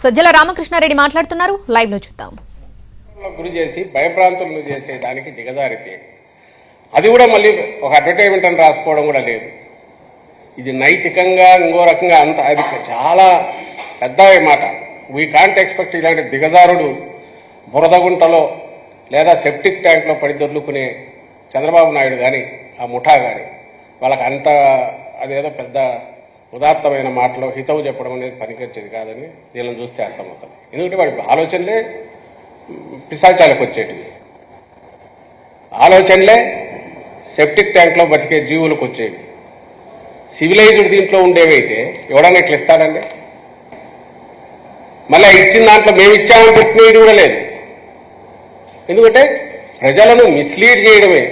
సజ్జల రామకృష్ణారెడ్డి మాట్లాడుతున్నారు. లైవ్ లో చూద్దాం. గురి చేసి భయప్రాంతులను చేసే దానికి దిగజారితే అది కూడా మళ్ళీ ఒక అడ్వర్టైజ్మెంట్ అని రాసుకోవడం కూడా లేదు. ఇది నైతికంగా ఇంకో రకంగా అంత అది చాలా పెద్ద మాట. వీ కాంట్ ఎక్స్పెక్ట్ ఇలాంటి దిగజారుడు బురదగుంటలో లేదా సెప్టిక్ ట్యాంక్లో పడి దొర్లుకునే చంద్రబాబు నాయుడు కానీ ఆ ముఠా కానీ వాళ్ళకి అంత అదేదో పెద్ద ఉదాత్తమైన మాటలో హితవు చెప్పడం అనేది పనికొచ్చేది కాదని వీళ్ళని చూస్తే అర్థమవుతుంది. ఎందుకంటే వాడి ఆలోచనలే పిశాచాలకు వచ్చేటివి, ఆలోచనలే సెప్టిక్ ట్యాంక్లో బతికే జీవులకు వచ్చేవి. సివిలైజ్డ్ దీంట్లో ఉండేవైతే ఎవడన్నా ఇట్లా ఇస్తాడండి? మళ్ళీ ఇచ్చిన దాంట్లో మేము ఇచ్చామని చెప్పినది కూడా లేదు. ఎందుకంటే ప్రజలను మిస్లీడ్ చేయడమే,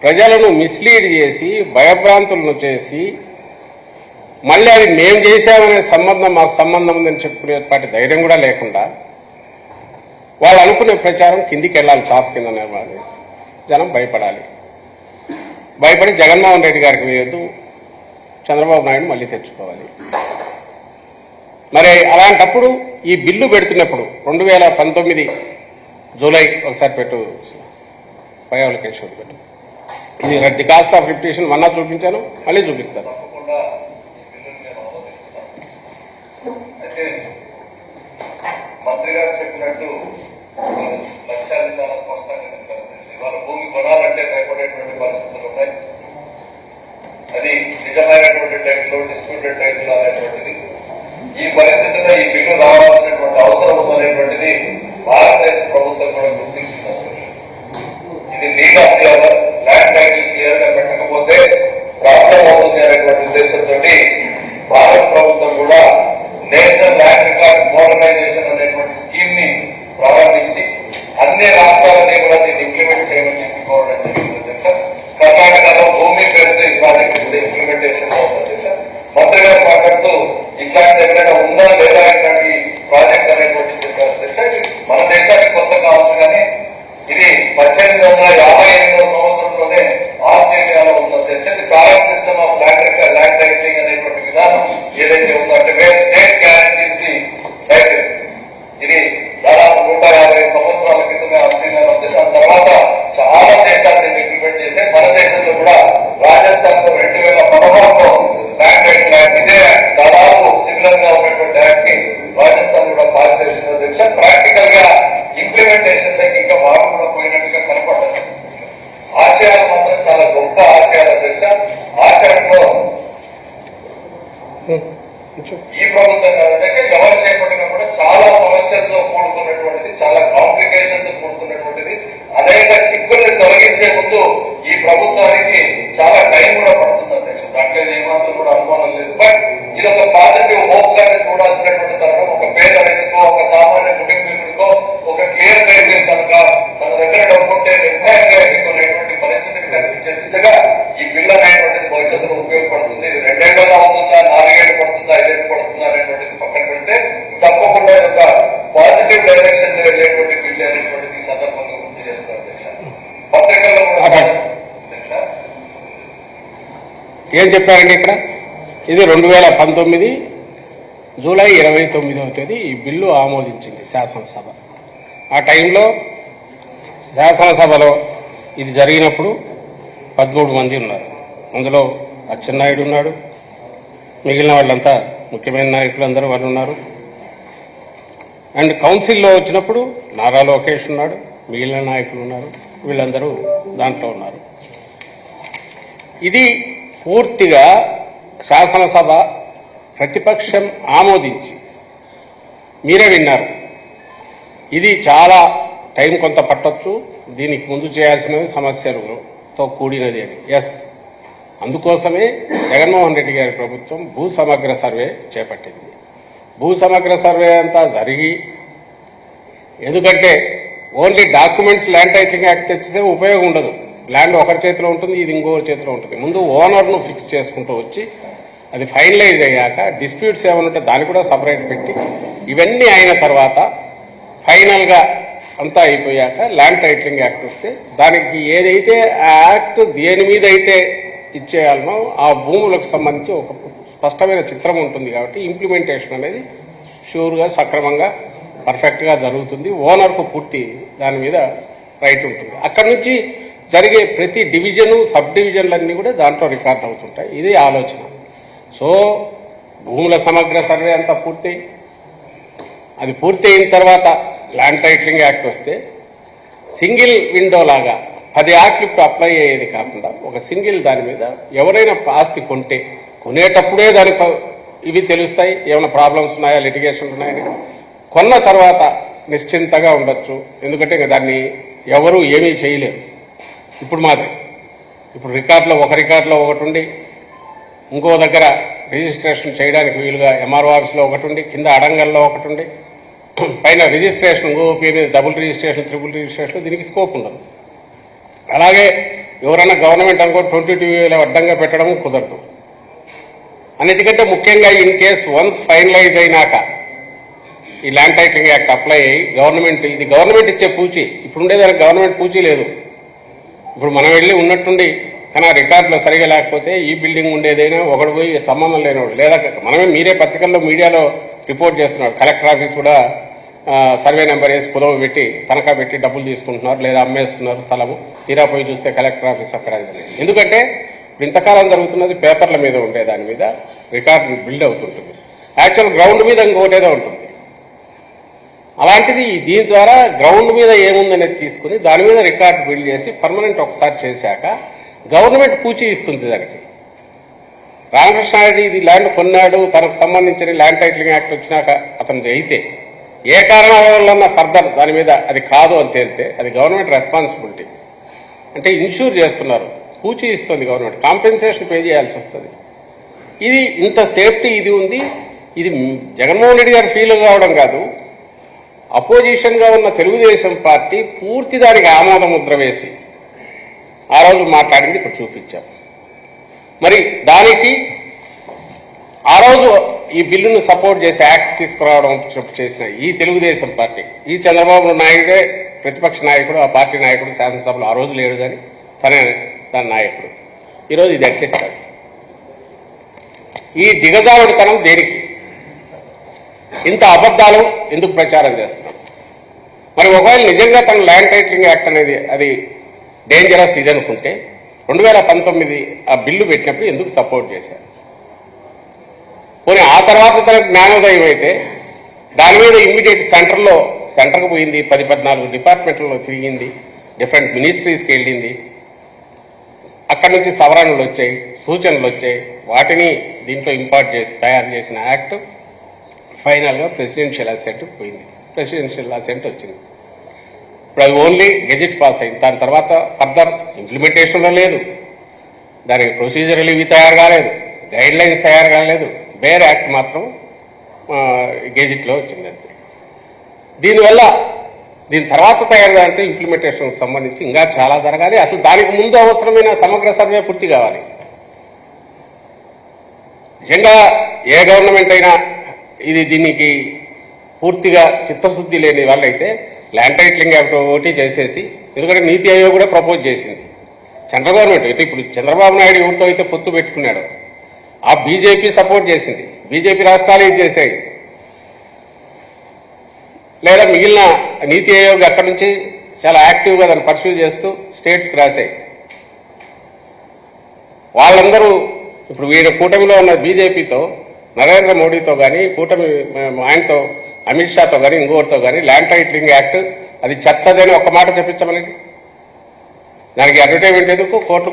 ప్రజలను మిస్లీడ్ చేసి భయభ్రాంతులను చేసి మళ్ళీ అది మేము చేశామనే సంబంధం మాకు సంబంధం ఉందని చెప్పుకునేపాటి ధైర్యం కూడా లేకుండా వాళ్ళు అనుకునే ప్రచారం కిందికి వెళ్ళాలి, చాప్ కింద నిలబడాలి, జనం భయపడాలి. భయపడి జగన్మోహన్ రెడ్డి గారికి వేయొద్దు, చంద్రబాబు నాయుడు మళ్ళీ తెచ్చుకోవాలి. మరి అలాంటప్పుడు ఈ బిల్లు పెడుతున్నప్పుడు 2019 జూలై ఒకసారి పెట్టు బయోలకేషన్ పెట్టు, ఇది ది కాస్ట్ ఆఫ్ రిపిటేషన్ మొన్న చూపించాను, మళ్ళీ చూపిస్తాను. మంత్రి గారు చెప్పినట్టు లక్ష్యాలు చాలా స్పష్టంగా ఇవాళ భూమి కొనాలంటే భయపడేటువంటి పరిస్థితులు ఉన్నాయి. అది నిజమైనటువంటి టైటిల్, డిస్ప్యూటెడ్ టైటిల్ అనేటువంటిది ఈ పరిస్థితిలో ఈ బిల్లు రావాల్సినటువంటి అవసరం ఉందనేటువంటిది భారతదేశ ప్రభుత్వం కూడా గుర్తించింది. ఇది legal clear, land title clear గా పెట్టకపోతే ప్రాబ్లం అవుతుంది అనేటువంటి ఉద్దేశంతో భారత ప్రభుత్వం కూడా నేషనల్ ల్యాండ్ రికార్డ్స్ మోడర్నైజేషన్ అనేటువంటి స్కీమ్ ని ప్రారంభించి అన్ని రాష్ట్రాలని కూడా దీన్ని ఇంప్లిమెంట్ చేయమని చెప్పుకోవడం జరిగింది. కర్ణాటకలో భూమి పేరుతో ఈ ప్రాజెక్ట్ కూడా ఇంప్లిమెంటేషన్ లో ఉంది. మంత్రి గారు మాట్లాడుతూ ఇట్లాంటి ఎక్కడైనా ఉందా లేదా ఇట్లాంటి ప్రాజెక్ట్ అనేటువంటి చెప్పారు. మన దేశానికి కొత్త కావచ్చు కానీ ఇది 1858వ సంవత్సరంలోనే ఆస్ట్రేలియాలో ఉందని ప్రారంభ సిస్టమ్ ఆఫ్ ల్యాండ్ టైటిలింగ్ అనేటువంటి విధానం ఏదైతే ఉందో అంటే wear state guarantees the title, ఇది దాదాపు 150 సంవత్సరాల క్రితమే ఆస్ట్రేలియాలో ఉంది. దాని తర్వాత చాలా దేశాలు దీన్ని ఇంప్లిమెంట్ చేశాయి. మన దేశంలో కూడా రాజస్థాన్ లో 2016లో ల్యాండ్ టైటిల్ యాక్ట్, ఇదే దాదాపు సిమిలర్ గా ఉన్నటువంటి యాక్ట్ ని రాజస్థాన్ కూడా పాస్ చేసిన అధ్యక్ష. ప్రాక్టికల్ గా ఇంప్లిమెంటేషన్ లకి ఇంకా వారు కూడా పోయినట్టుగా కనపడదు. ఆశయాలు మాత్రం చాలా గొప్ప ఆశయాలు అధ్యక్ష. ఆచరణలో ఈ ప్రభుత్వం కాదంటే ఎవరు చేపట్టినా కూడా చాలా సమస్యలతో కూడుకున్నటువంటిది, చాలా కాంప్లికేషన్ తో కూడుకున్నటువంటిది. అనేక చిక్కుల్ని తొలగించే ముందు ఈ ప్రభుత్వానికి చాలా టైం కూడా పడుతుంది అధ్యక్ష. దాంట్లో ఏమాత్రం కూడా అనుమానం లేదు. బట్ ఇది ఒక పాజిటివ్ హోప్ గా చూడాల్సినటువంటి తరుణం. ఒక పేద రైతుకో, ఒక సామాన్య కుటుంబీకుడికో ఒక క్లియర్ టైటిల్ కనుక తన దగ్గర డబ్బుంటే నిర్భయంగా ఎన్నుకునేటువంటి పరిస్థితికి కనిపించే దిశగా ఈ బిల్లు అనేటువంటిది భవిష్యత్తులో ఉపయోగపడుతుంది. ఇది 2 ఏళ్లలో అవుతుందా, 4 ఏళ్ళు పడుతుందా, 5 ఏళ్ళు పడుతుందా అనేటువంటిది పక్కన పెడితే తప్పకుండా ఒక పాజిటివ్ డైరెక్షన్ లో వెళ్ళేటువంటి బిల్లు అనేటువంటిది ఈ సందర్భంగా గుర్తు చేస్తున్నారు అధ్యక్ష. పత్రికల్లో ఏం చెప్పారండి ఇక్కడ? ఇది 2019 జూలై 29వ తేదీ ఈ బిల్లు ఆమోదించింది శాసనసభ. ఆ టైంలో శాసనసభలో ఇది జరిగినప్పుడు 13 మంది ఉన్నారు. అందులో అచ్చెన్నాయుడు ఉన్నాడు, మిగిలిన వాళ్ళంతా ముఖ్యమైన నాయకులు అందరూ వాళ్ళు ఉన్నారు. అండ్ కౌన్సిల్లో వచ్చినప్పుడు నారా లోకేష్ ఉన్నాడు, మిగిలిన నాయకులు ఉన్నారు, వీళ్ళందరూ దాంట్లో ఉన్నారు. ఇది పూర్తిగా శాసనసభ ప్రతిపక్షం ఆమోదించి, మీరే విన్నారు, ఇది చాలా టైం కొంత పట్టొచ్చు, దీనికి ముందు చేయాల్సినవి సమస్యలతో కూడినది అని. ఎస్, అందుకోసమే జగన్మోహన్ రెడ్డి గారి ప్రభుత్వం భూ సమగ్ర సర్వే చేపట్టింది. భూ సమగ్ర సర్వే అంతా జరిగి, ఎందుకంటే only documents land titling act తెచ్చితే ఉపయోగం ఉండదు. ల్యాండ్ ఒకరి చేతిలో ఉంటుంది, ఇది ఇంకొకరి చేతిలో ఉంటుంది. ముందు ఓనర్ను ఫిక్స్ చేసుకుంటూ వచ్చి అది ఫైనలైజ్ అయ్యాక డిస్ప్యూట్స్ ఏమైనా ఉంటే దాన్ని కూడా సపరేట్ పెట్టి ఇవన్నీ అయిన తర్వాత ఫైనల్గా అంతా అయిపోయాక ల్యాండ్ టైటిలింగ్ యాక్ట్ వస్తే దానికి ఏదైతే ఆ యాక్ట్ దేని మీద అయితే ఇచ్చేయాలనో ఆ భూములకు సంబంధించి ఒక స్పష్టమైన చిత్రం ఉంటుంది కాబట్టి ఇంప్లిమెంటేషన్ అనేది షూర్గా సక్రమంగా పర్ఫెక్ట్గా జరుగుతుంది. ఓనర్కు పూర్తి దాని మీద రైట్ ఉంటుంది. అక్కడి నుంచి జరిగే ప్రతి డివిజను సబ్ డివిజన్లన్నీ కూడా దాంట్లో రికార్డ్ అవుతుంటాయి. ఇది ఆలోచన. సో భూముల సమగ్ర సర్వే అంతా పూర్తి, అది పూర్తి అయిన తర్వాత ల్యాండ్ టైటిలింగ్ యాక్ట్ వస్తే సింగిల్ విండో లాగా 10 యాక్ట్లు ఇప్పుడు అప్లై అయ్యేది కాకుండా ఒక సింగిల్ దాని మీద ఎవరైనా ఆస్తి కొంటే కొనేటప్పుడే దాని ఇవి తెలుస్తాయి, ఏమైనా ప్రాబ్లమ్స్ ఉన్నాయా, లిటిగేషన్ ఉన్నాయని. కొన్న తర్వాత నిశ్చింతగా ఉండొచ్చు, ఎందుకంటే ఇంకా దాన్ని ఎవరు ఏమీ చేయలేరు. ఇప్పుడు మాది ఇప్పుడు ఒక రికార్డులో ఒకటి ఉండి, ఇంకో దగ్గర రిజిస్ట్రేషన్ చేయడానికి వీలుగా ఎంఆర్ఓ ఆఫీస్లో ఒకటి ఉండి, కింద అడంగల్లో ఒకటి ఉండి, పైన రిజిస్ట్రేషన్ ఇంకో పేరు మీద డబుల్ రిజిస్ట్రేషన్, ట్రిపుల్ రిజిస్ట్రేషన్, దీనికి స్కోప్ ఉండదు. అలాగే ఎవరైనా గవర్నమెంట్ అనుకో 22 అడ్డంగా పెట్టడం కుదరదు. అన్నిటికంటే ముఖ్యంగా ఇన్ కేస్ వన్స్ ఫైనలైజ్ అయినాక ఈ ల్యాండ్ టైటిలింగ్ యాక్ట్ అప్లై అయ్యి ఇది గవర్నమెంట్ ఇచ్చే పూచి, ఇప్పుడు ఉండేదానికి గవర్నమెంట్ పూచి లేదు. ఇప్పుడు మనం వెళ్ళి ఉన్నట్టుండి కానీ ఆ రికార్డులో సరిగా లేకపోతే ఈ బిల్డింగ్ ఉండేదైనా ఒకడు పోయి సంబంధం లేనివాడు, లేదా మీరే పత్రికల్లో మీడియాలో రిపోర్ట్ చేస్తున్నాడు, కలెక్టర్ ఆఫీస్ కూడా సర్వే నెంబర్ వేసి కుదవ పెట్టి తనఖా పెట్టి డబ్బులు తీసుకుంటున్నారు, లేదా అమ్మేస్తున్నారు స్థలము. తీరా పోయి చూస్తే కలెక్టర్ ఆఫీస్ అక్కడ. ఎందుకంటే ఇంతకాలం జరుగుతున్నది పేపర్ల మీద ఉండే దాని మీద రికార్డు బిల్డ్ అవుతుంటుంది, యాక్చువల్ గ్రౌండ్ మీద ఇంకోటేదో ఉంటుంది. అలాంటిది దీని ద్వారా గ్రౌండ్ మీద ఏముందనేది తీసుకుని దాని మీద రికార్డు బిల్డ్ చేసి పర్మనెంట్ ఒకసారి చేశాక గవర్నమెంట్ పూచి ఇస్తుంది దానికి. రామకృష్ణారెడ్డి ఇది ల్యాండ్ కొన్నాడు, తనకు సంబంధించిన ల్యాండ్ టైటిలింగ్ యాక్ట్ వచ్చినాక అతను అయితే ఏ కారణాల వల్ల ఫర్దర్ దాని మీద అది కాదు అని తేలితే అది గవర్నమెంట్ రెస్పాన్సిబిలిటీ. అంటే ఇన్ష్యూర్ చేస్తున్నారు, పూచి ఇస్తుంది గవర్నమెంట్, కాంపెన్సేషన్ పే చేయాల్సి వస్తుంది. ఇది ఇంత సేఫ్టీ ఇది ఉంది. ఇది జగన్మోహన్ రెడ్డి గారు ఫీల్ కావడం కాదు, అపోజిషన్గా ఉన్న తెలుగుదేశం పార్టీ పూర్తి దానికి ఆమోద ముద్ర వేసి ఆ రోజు మాట్లాడింది ఇప్పుడు చూపించాం. మరి దానికి ఆ రోజు ఈ బిల్లును సపోర్ట్ చేసి యాక్ట్ తీసుకురావడం చేసిన ఈ తెలుగుదేశం పార్టీ, ఈ చంద్రబాబు నాయుడే ప్రతిపక్ష నాయకుడు, ఆ పార్టీ నాయకుడు, శాసనసభలో ఆ రోజు లేడు కానీ తనే దాని నాయకుడు. ఈరోజు ఇది ఎట్లిస్తాడు? ఈ దిగజారుడితనం దేనికి? ఇంత అబద్ధాలు ఎందుకు ప్రచారం చేస్తున్నాం? మరి ఒకవేళ నిజంగా తన ల్యాండ్ టైటిలింగ్ యాక్ట్ అనేది అది డేంజరస్ ఇది అనుకుంటే 2019 ఆ బిల్లు పెట్టినప్పుడు ఎందుకు సపోర్ట్ చేశారు? పోనీ ఆ తర్వాత తనకు జ్ఞానోదయం అయితే దాని మీద ఇమ్మీడియట్ సెంటర్కు పోయింది, 10-14 డిపార్ట్మెంట్లలో తిరిగింది, డిఫరెంట్ మినిస్ట్రీస్కి వెళ్ళింది, అక్కడి నుంచి సవరణలు వచ్చాయి, సూచనలు వచ్చాయి, వాటిని దీంట్లో ఇంపార్ట్ చేసి తయారు చేసిన యాక్ట్ ఫైనల్గా ప్రెసిడెన్షియల్ అసెంట్ పోయింది. ప్రెసిడెన్షియల్ అసెంట్ వచ్చింది. ఇప్పుడు అది ఓన్లీ గెజెట్ పాస్ అయింది. దాని తర్వాత ఫర్దర్ ఇంప్లిమెంటేషన్లో లేదు, దానికి ప్రొసీజర్లు ఇవి తయారు కాలేదు, గైడ్ లైన్స్ తయారు కాలేదు, బేర్ యాక్ట్ మాత్రం గెజెట్లో వచ్చింది. దీనివల్ల దీని తర్వాత తయారు ఇంప్లిమెంటేషన్కి సంబంధించి ఇంకా చాలా జరగాలి. అసలు దానికి ముందు అవసరమైన సమగ్ర సర్వే పూర్తి కావాలి. నిజంగా ఏ గవర్నమెంట్ అయినా దీనికి పూర్తిగా చిత్తశుద్ధి లేని వాళ్ళైతే ల్యాండ్ టైటిలింగ్ యాక్ట్ ఒకటి చేసేసి, ఎందుకంటే నీతి ఆయోగ్ కూడా ప్రపోజ్ చేసింది, సెంట్రల్ గవర్నమెంట్ అయితే ఇప్పుడు చంద్రబాబు నాయుడు ఎవరితో అయితే పొత్తు పెట్టుకున్నాడో ఆ బీజేపీ సపోర్ట్ చేసింది, బీజేపీ రాష్ట్రాలు ఇది చేశాయి, లేదా మిగిలిన నీతి ఆయోగ్ అక్కడి నుంచి చాలా యాక్టివ్గా దాన్ని పర్సూ చేస్తూ స్టేట్స్కి రాశాయి. వాళ్ళందరూ ఇప్పుడు వీళ్ళ కూటమిలో ఉన్న బీజేపీతో, నరేంద్ర మోడీతో కానీ, కూటమి ఆయనతో అమిత్ షాతో కానీ, ఇంకోటితో కానీ ల్యాండ్ టైటిలింగ్ యాక్ట్ అది చెత్తదని ఒక్క మాట చెప్పించమనండి. దానికి అడ్వర్టైజ్మెంట్ ఎందుకు? కోట్లు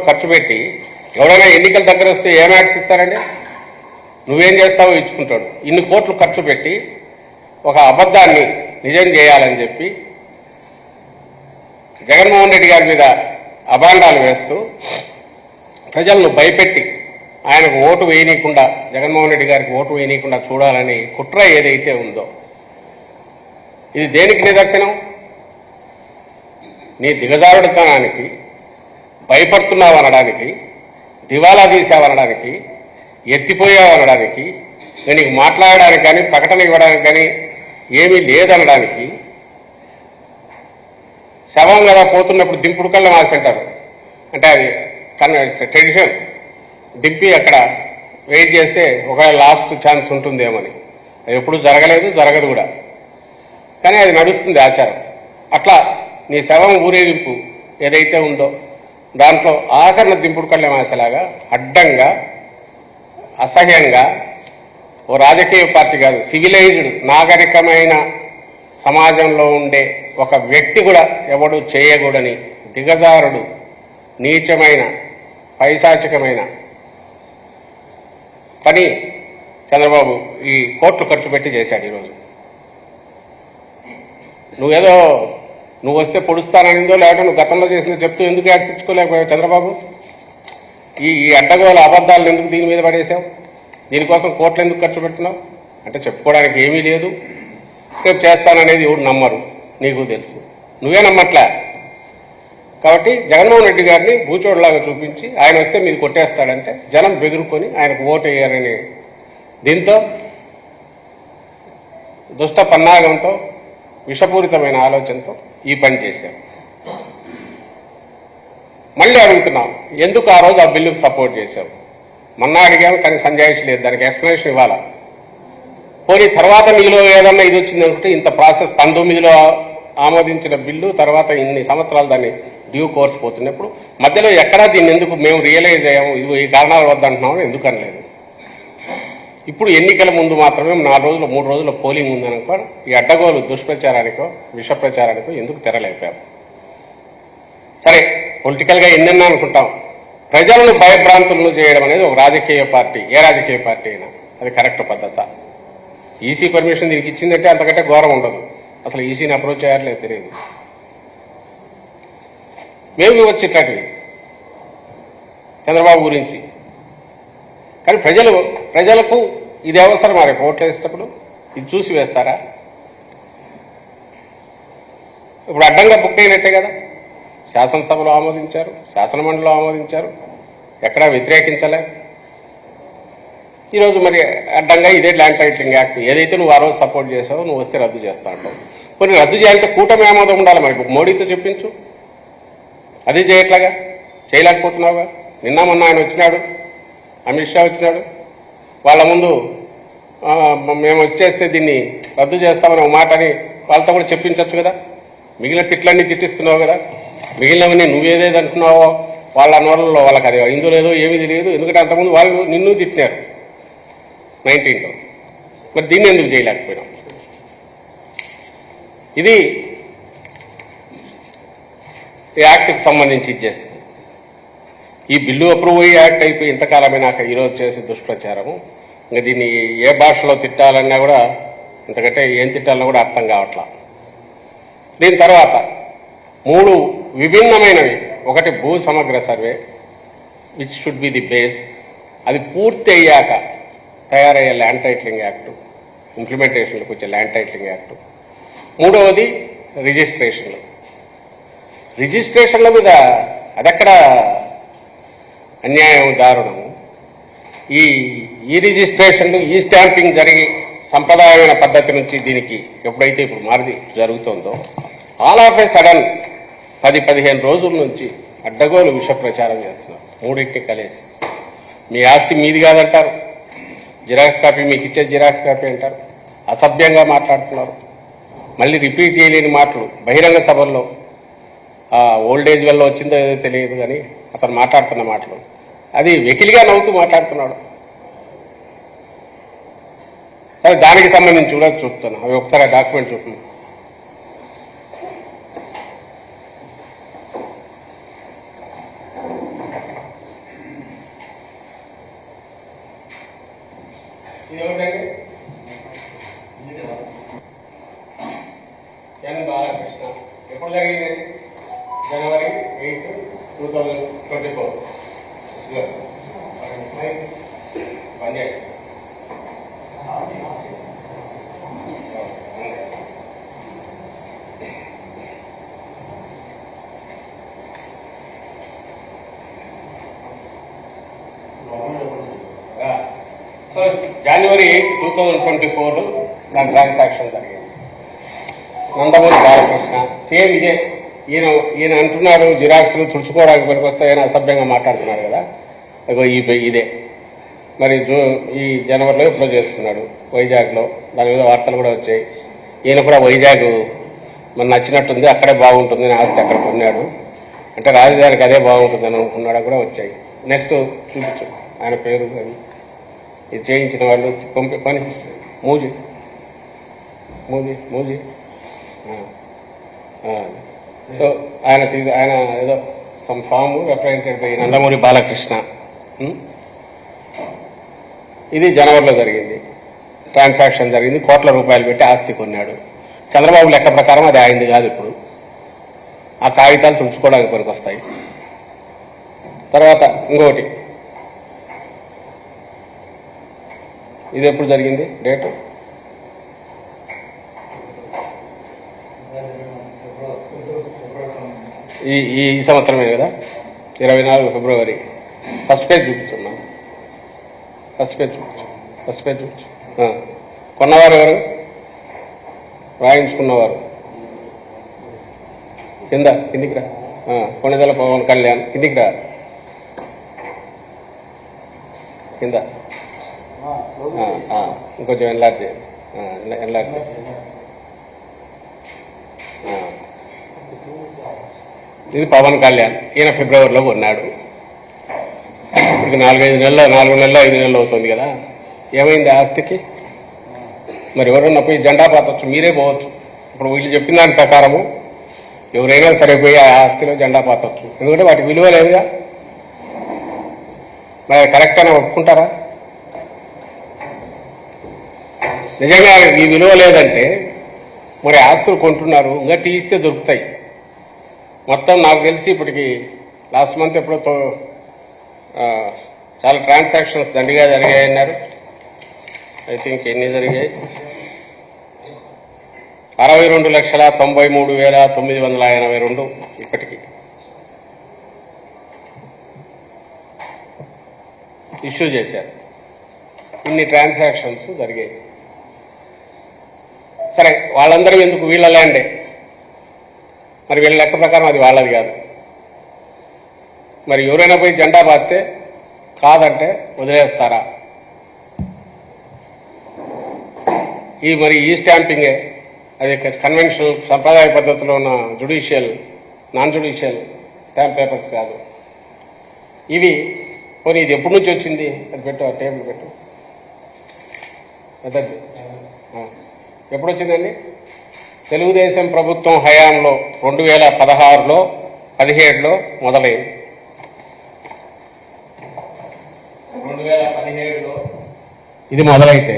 ఖర్చు పెట్టి ఎవరైనా ఎన్నికల దగ్గర వస్తే ఏం యాక్ట్స్ ఇస్తారండి? నువ్వేం చేస్తావో ఇచ్చుకుంటాడు. ఇన్ని కోట్లు ఖర్చు పెట్టి ఒక అబద్ధాన్ని నిజం చేయాలని చెప్పి జగన్మోహన్ రెడ్డి గారి మీద అభాండాలు వేస్తూ ప్రజలను భయపెట్టి ఆయనకు ఓటు వేయనీయకుండా, జగన్మోహన్ రెడ్డి గారికి ఓటు వేయనీయకుండా చూడాలని కుట్ర ఏదైతే ఉందో ఇది దేనికి నిదర్శనం? నీ దిగజారుడితనానికి, భయపడుతున్నావనడానికి, దివాలా తీసావనడానికి, ఎత్తిపోయావనడానికి, నీకు మాట్లాడడానికి కానీ ప్రకటన ఇవ్వడానికి కానీ ఏమీ లేదనడానికి, శవం కదా పోతున్నప్పుడు దింపుడు కళ్ళ మాసి అంటారు, అంటే అది ట్రెడిషన్. దింపి అక్కడ వెయిట్ చేస్తే ఒకవేళ లాస్ట్ ఛాన్స్ ఉంటుందేమని. అది ఎప్పుడు జరగలేదు, జరగదు కూడా, కానీ అది నడుస్తుంది ఆచారం. అట్లా నీ శవం ఊరేగింపు ఏదైతే ఉందో దాంట్లో ఆఖరణ దింపుడు కళ్ళెమాసలాగా అడ్డంగా అసహ్యంగా ఓ రాజకీయ పార్టీ కాదు, సివిలైజ్డ్ నాగరికమైన సమాజంలో ఉండే ఒక వ్యక్తి కూడా ఎవడు చేయకూడని దిగజారుడు నీచమైన పైశాచికమైన పని చంద్రబాబు ఈ కోట్లు ఖర్చు పెట్టి చేశాడు. ఈరోజు నువ్వేదో నువ్వు వస్తే పొడుస్తాననిందో లేకపోతే నువ్వు గతంలో చేసిందో చెప్తూ ఎందుకు యాడ్స్ ఇచ్చుకోలేకపోయావు చంద్రబాబు? ఈ అడ్డగోల అబద్ధాలను ఎందుకు దీని మీద పడేశావు? దీనికోసం కోట్లు ఎందుకు ఖర్చు పెడుతున్నావు? అంటే చెప్పుకోవడానికి ఏమీ లేదు. రేపు చేస్తాననేది ఎవడు నమ్మరు, నీకు తెలుసు, నువ్వే నమ్మట్లే. కాబట్టి జగన్మోహన్ రెడ్డి గారిని భూచోడులాగా చూపించి ఆయన వస్తే మీరు కొట్టేస్తాడంటే జనం బెదురుకొని ఆయనకు ఓటు వేయాలని దీంతో దుష్ట పన్నాగంతో విషపూరితమైన ఆలోచనతో ఈ పని చేశారు. మళ్ళీ అడుగుతున్నాం, ఎందుకు ఆ రోజు ఆ బిల్లుకు సపోర్ట్ చేశావు? మొన్న అడిగాము కానీ సంజాయిషి లేదు, దానికి ఎక్స్ప్లెనేషన్ ఇవ్వాలా. పోనీ తర్వాత నీలో ఏదన్నా ఇది వచ్చింది అనుకుంటే ఇంత ప్రాసెస్ 19లో ఆమోదించిన బిల్లు తర్వాత ఇన్ని సంవత్సరాలు దాన్ని డ్యూ కోర్స్ పోతున్నప్పుడు మధ్యలో ఎక్కడా దీన్ని ఎందుకు మేము రియలైజ్ అయ్యాము, ఇది ఈ కారణాల వద్ద అంటున్నామని ఎందుకు అనలేదు? ఇప్పుడు ఎన్నికల ముందు మాత్రమే 4 రోజులు 3 రోజుల పోలింగ్ ఉందనుకో ఈ అడ్డగోలు దుష్ప్రచారానికో విష ప్రచారానికో ఎందుకు తెరలేపారు? సరే, పొలిటికల్గా ఎన్నెన్నా అనుకుంటాం, ప్రజలను భయభ్రాంతులను చేయడం అనేది ఒక రాజకీయ పార్టీ, ఏ రాజకీయ పార్టీ అయినా అది కరెక్ట్ పద్ధత. ఈసీ పర్మిషన్ దీనికి ఇచ్చిందంటే అంతకంటే ఘోరం ఉండదు. అసలు ఈసీని అప్రోచ్ చేయాలలేదు తెలియదు. మేము వచ్చేటట్టు చంద్రబాబు గురించి, కానీ ప్రజలకు ఇది అవసరం. మరి ఓట్లు వేసేటప్పుడు ఇది చూసి వేస్తారా? ఇప్పుడు అడ్డంగా బుక్ అయినట్టే కదా. శాసనసభలో ఆమోదించారు, శాసనమండలిలో ఆమోదించారు, ఎక్కడా వ్యతిరేకించలే. ఈరోజు మరి అడ్డంగా ఇదే ల్యాండ్ టైటిలింగ్ యాక్ట్ ఏదైతే నువ్వు ఆ రోజు సపోర్ట్ చేసావో నువ్వు వస్తే రద్దు చేస్తా అంటావు. కొన్ని రద్దు చేయాలంటే కూటమి ఆమోదం ఉండాలి. మరి మోడీతో చెప్పించు, అది చేయట్లాగా చేయలేకపోతున్నావుగా. నిన్న మొన్న ఆయన వచ్చినాడు, అమిత్ షా వచ్చినాడు, వాళ్ళ ముందు మేము వచ్చేస్తే దీన్ని రద్దు చేస్తామని ఒక మాట అని వాళ్ళతో కూడా చెప్పించవచ్చు కదా. మిగిలిన తిట్లన్నీ తిట్టిస్తున్నావు కదా, మిగిలినవన్నీ నువ్వేదేది అంటున్నావో వాళ్ళ నోళ్ళలో వాళ్ళకి అది ఇందులో లేదో ఏమీ తెలియదు. ఎందుకంటే అంతకుముందు వాళ్ళు నిన్ను తిట్టినారు 19లో. మరి దీన్ని ఎందుకు చేయలేకపోయినాం? ఇది యాక్ట్కి సంబంధించి ఇచ్చేస్తుంది. ఈ బిల్లు అప్రూవ్ అయ్యి యాక్ట్ అయిపోయి ఇంతకాలమైనాక ఈరోజు చేసే దుష్ప్రచారము, ఇంకా దీన్ని ఏ భాషలో తిట్టాలన్నా కూడా ఇంతకంటే ఏం తిట్టాలన్నా కూడా అర్థం కావట్లా. దీని తర్వాత 3 విభిన్నమైనవి. ఒకటి భూ సమగ్ర survey, which should be the base. అది పూర్తి అయ్యాక తయారయ్యే ల్యాండ్ టైటిలింగ్ యాక్టు, ఇంప్లిమెంటేషన్లకు వచ్చే ల్యాండ్ టైటిలింగ్ యాక్టు. 3వది రిజిస్ట్రేషన్లు. రిజిస్ట్రేషన్ల మీద అదెక్కడ అన్యాయం, దారుణము. ఈ రిజిస్ట్రేషన్లు, ఈ స్టాంపింగ్ జరిగి సంప్రదాయమైన పద్ధతి నుంచి దీనికి ఎప్పుడైతే ఇప్పుడు మారి జరుగుతుందో ఆల్ ఆఫ్ ఏ సడన్ 10-15 రోజుల నుంచి అడ్డగోలు విష ప్రచారం చేస్తున్నారు. 3 కలిసి మీ ఆస్తి మీది కాదంటారు, జిరాక్స్ కాపీ మీకు ఇచ్చే జిరాక్స్ కాపీ అంటారు, అసభ్యంగా మాట్లాడుతున్నారు. మళ్ళీ రిపీట్ చేయలేని మాటలు బహిరంగ సభల్లో. ఓల్డేజ్ వల్ల వచ్చిందో ఏదో తెలియదు కానీ అతను మాట్లాడుతున్న మాటలు అది వెకిలిగా నవ్వుతూ మాట్లాడుతున్నాడు. సరే, దానికి సంబంధించి కూడా చూపుతున్నా. అవి ఒకసారి ఆ డాక్యుమెంట్ చూపు. ఇది ఏమిటండి? ఎన్ బాలకృష్ణ. ఎప్పుడు జరిగింది? జనవరి 8, 2024. పంజాబ్. సో జనవరి 8, 2024 దాని ట్రాన్సాక్షన్ జరిగింది. నందమూరి బాలకృష్ణ సేమ్ ఇదే. ఈయన అంటున్నాడు జిరాక్స్లు తుడుచుకోవడానికి పనికొస్తాయని అసభ్యంగా మాట్లాడుతున్నాడు కదా. ఇగో ఇదే మరి ఈ జనవరిలో ఎప్పుడో చేసుకున్నాడు వైజాగ్లో. దాని మీద వార్తలు కూడా వచ్చాయి. ఈయన కూడా వైజాగ్ మన నచ్చినట్టుంది, అక్కడే బాగుంటుంది అని ఆస్తి అక్కడ కొన్నాడు అంటే రాజధానికి అదే బాగుంటుందని అనుకున్నాడు కూడా వచ్చాయి. నెక్స్ట్ చూపించు ఆయన పేరు అని ఇది చేయించిన వాళ్ళు పని మూజీ మూజీ మూజీ సో ఆయన ఏదో some form represented by Nandamuri Balakrishna. ఇది జనవరిలో జరిగింది. ట్రాన్సాక్షన్ జరిగింది, కోట్ల రూపాయలు పెట్టి ఆస్తి కొన్నాడు. చంద్రబాబు లెక్క ప్రకారం అది ఆయనది కాదు. ఇప్పుడు ఆ కాగితాలు తుడుచుకోవడానికి పనికొస్తాయి. తర్వాత ఇంకోటి, ఇది ఎప్పుడు జరిగింది డేటు? ఈ సంవత్సరమే కదా, 24 ఫిబ్రవరి. ఫస్ట్ పేజ్ చూపించున్నాం. ఫస్ట్ పేజ్ చూపించు. కొన్నవారు ఎవరు? రాయించుకున్నవారు కిందికి రా. కొణిదెల పవన్ కళ్యాణ్ కిందికి రా. కింద ఇంకొంచెం ఎన్లార్జ్ చేయండి. ఇది పవన్ కళ్యాణ్. ఈయన ఫిబ్రవరిలో కొన్నాడు. ఇప్పటికి 4 నెలలు 5 నెలలు అవుతుంది కదా. ఏమైంది ఆస్తికి? మరి ఎవరన్నా పోయి జెండా పాతవచ్చు, మీరే పోవచ్చు. ఇప్పుడు వీళ్ళు చెప్పిన దాని ప్రకారము ఎవరైనా సరే పోయి ఆ ఆస్తిలో జెండా పాతవచ్చు, ఎందుకంటే వాటి విలువ లేదుగా. మరి కరెక్ట్ అని ఒప్పుకుంటారా? నిజంగా ఈ విలువ లేదంటే మరి ఆస్తులు కొంటున్నారు, ఇంకా తీస్తే దొరుకుతాయి. మొత్తం నాకు తెలిసి ఇప్పటికి లాస్ట్ మంత్ ఎప్పుడో చాలా ట్రాన్సాక్షన్స్ దండిగా జరిగాయన్నారు. ఐ థింక్ ఎన్ని జరిగాయి? 62,93,982 ఇప్పటికి ఇష్యూ చేశారు. ఇన్ని ట్రాన్సాక్షన్స్ జరిగాయి. సరే, వాళ్ళందరూ ఎందుకు? వీళ్ళ ల్యాండే. మరి వీళ్ళ లెక్క ప్రకారం అది వాళ్ళది కాదు. మరి ఎవరైనా పోయి జెండా పాతితే కాదంటే వదిలేస్తారా? మరి ఈ స్టాంపింగే అది కన్వెన్షనల్ సంప్రదాయ పద్ధతిలో ఉన్న నాన్ జ్యుడిషియల్ స్టాంప్ పేపర్స్ కాదు ఇవి. పోనీ ఇది ఎప్పటి నుంచి వచ్చింది? అది పెట్టు, ఆ టేబుల్ పెట్టు. పెద్దది ఎప్పుడు వచ్చిందండి? తెలుగుదేశం ప్రభుత్వం హయాంలో 2016లో 17లో మొదలైంది. 2017లో ఇది మొదలైతే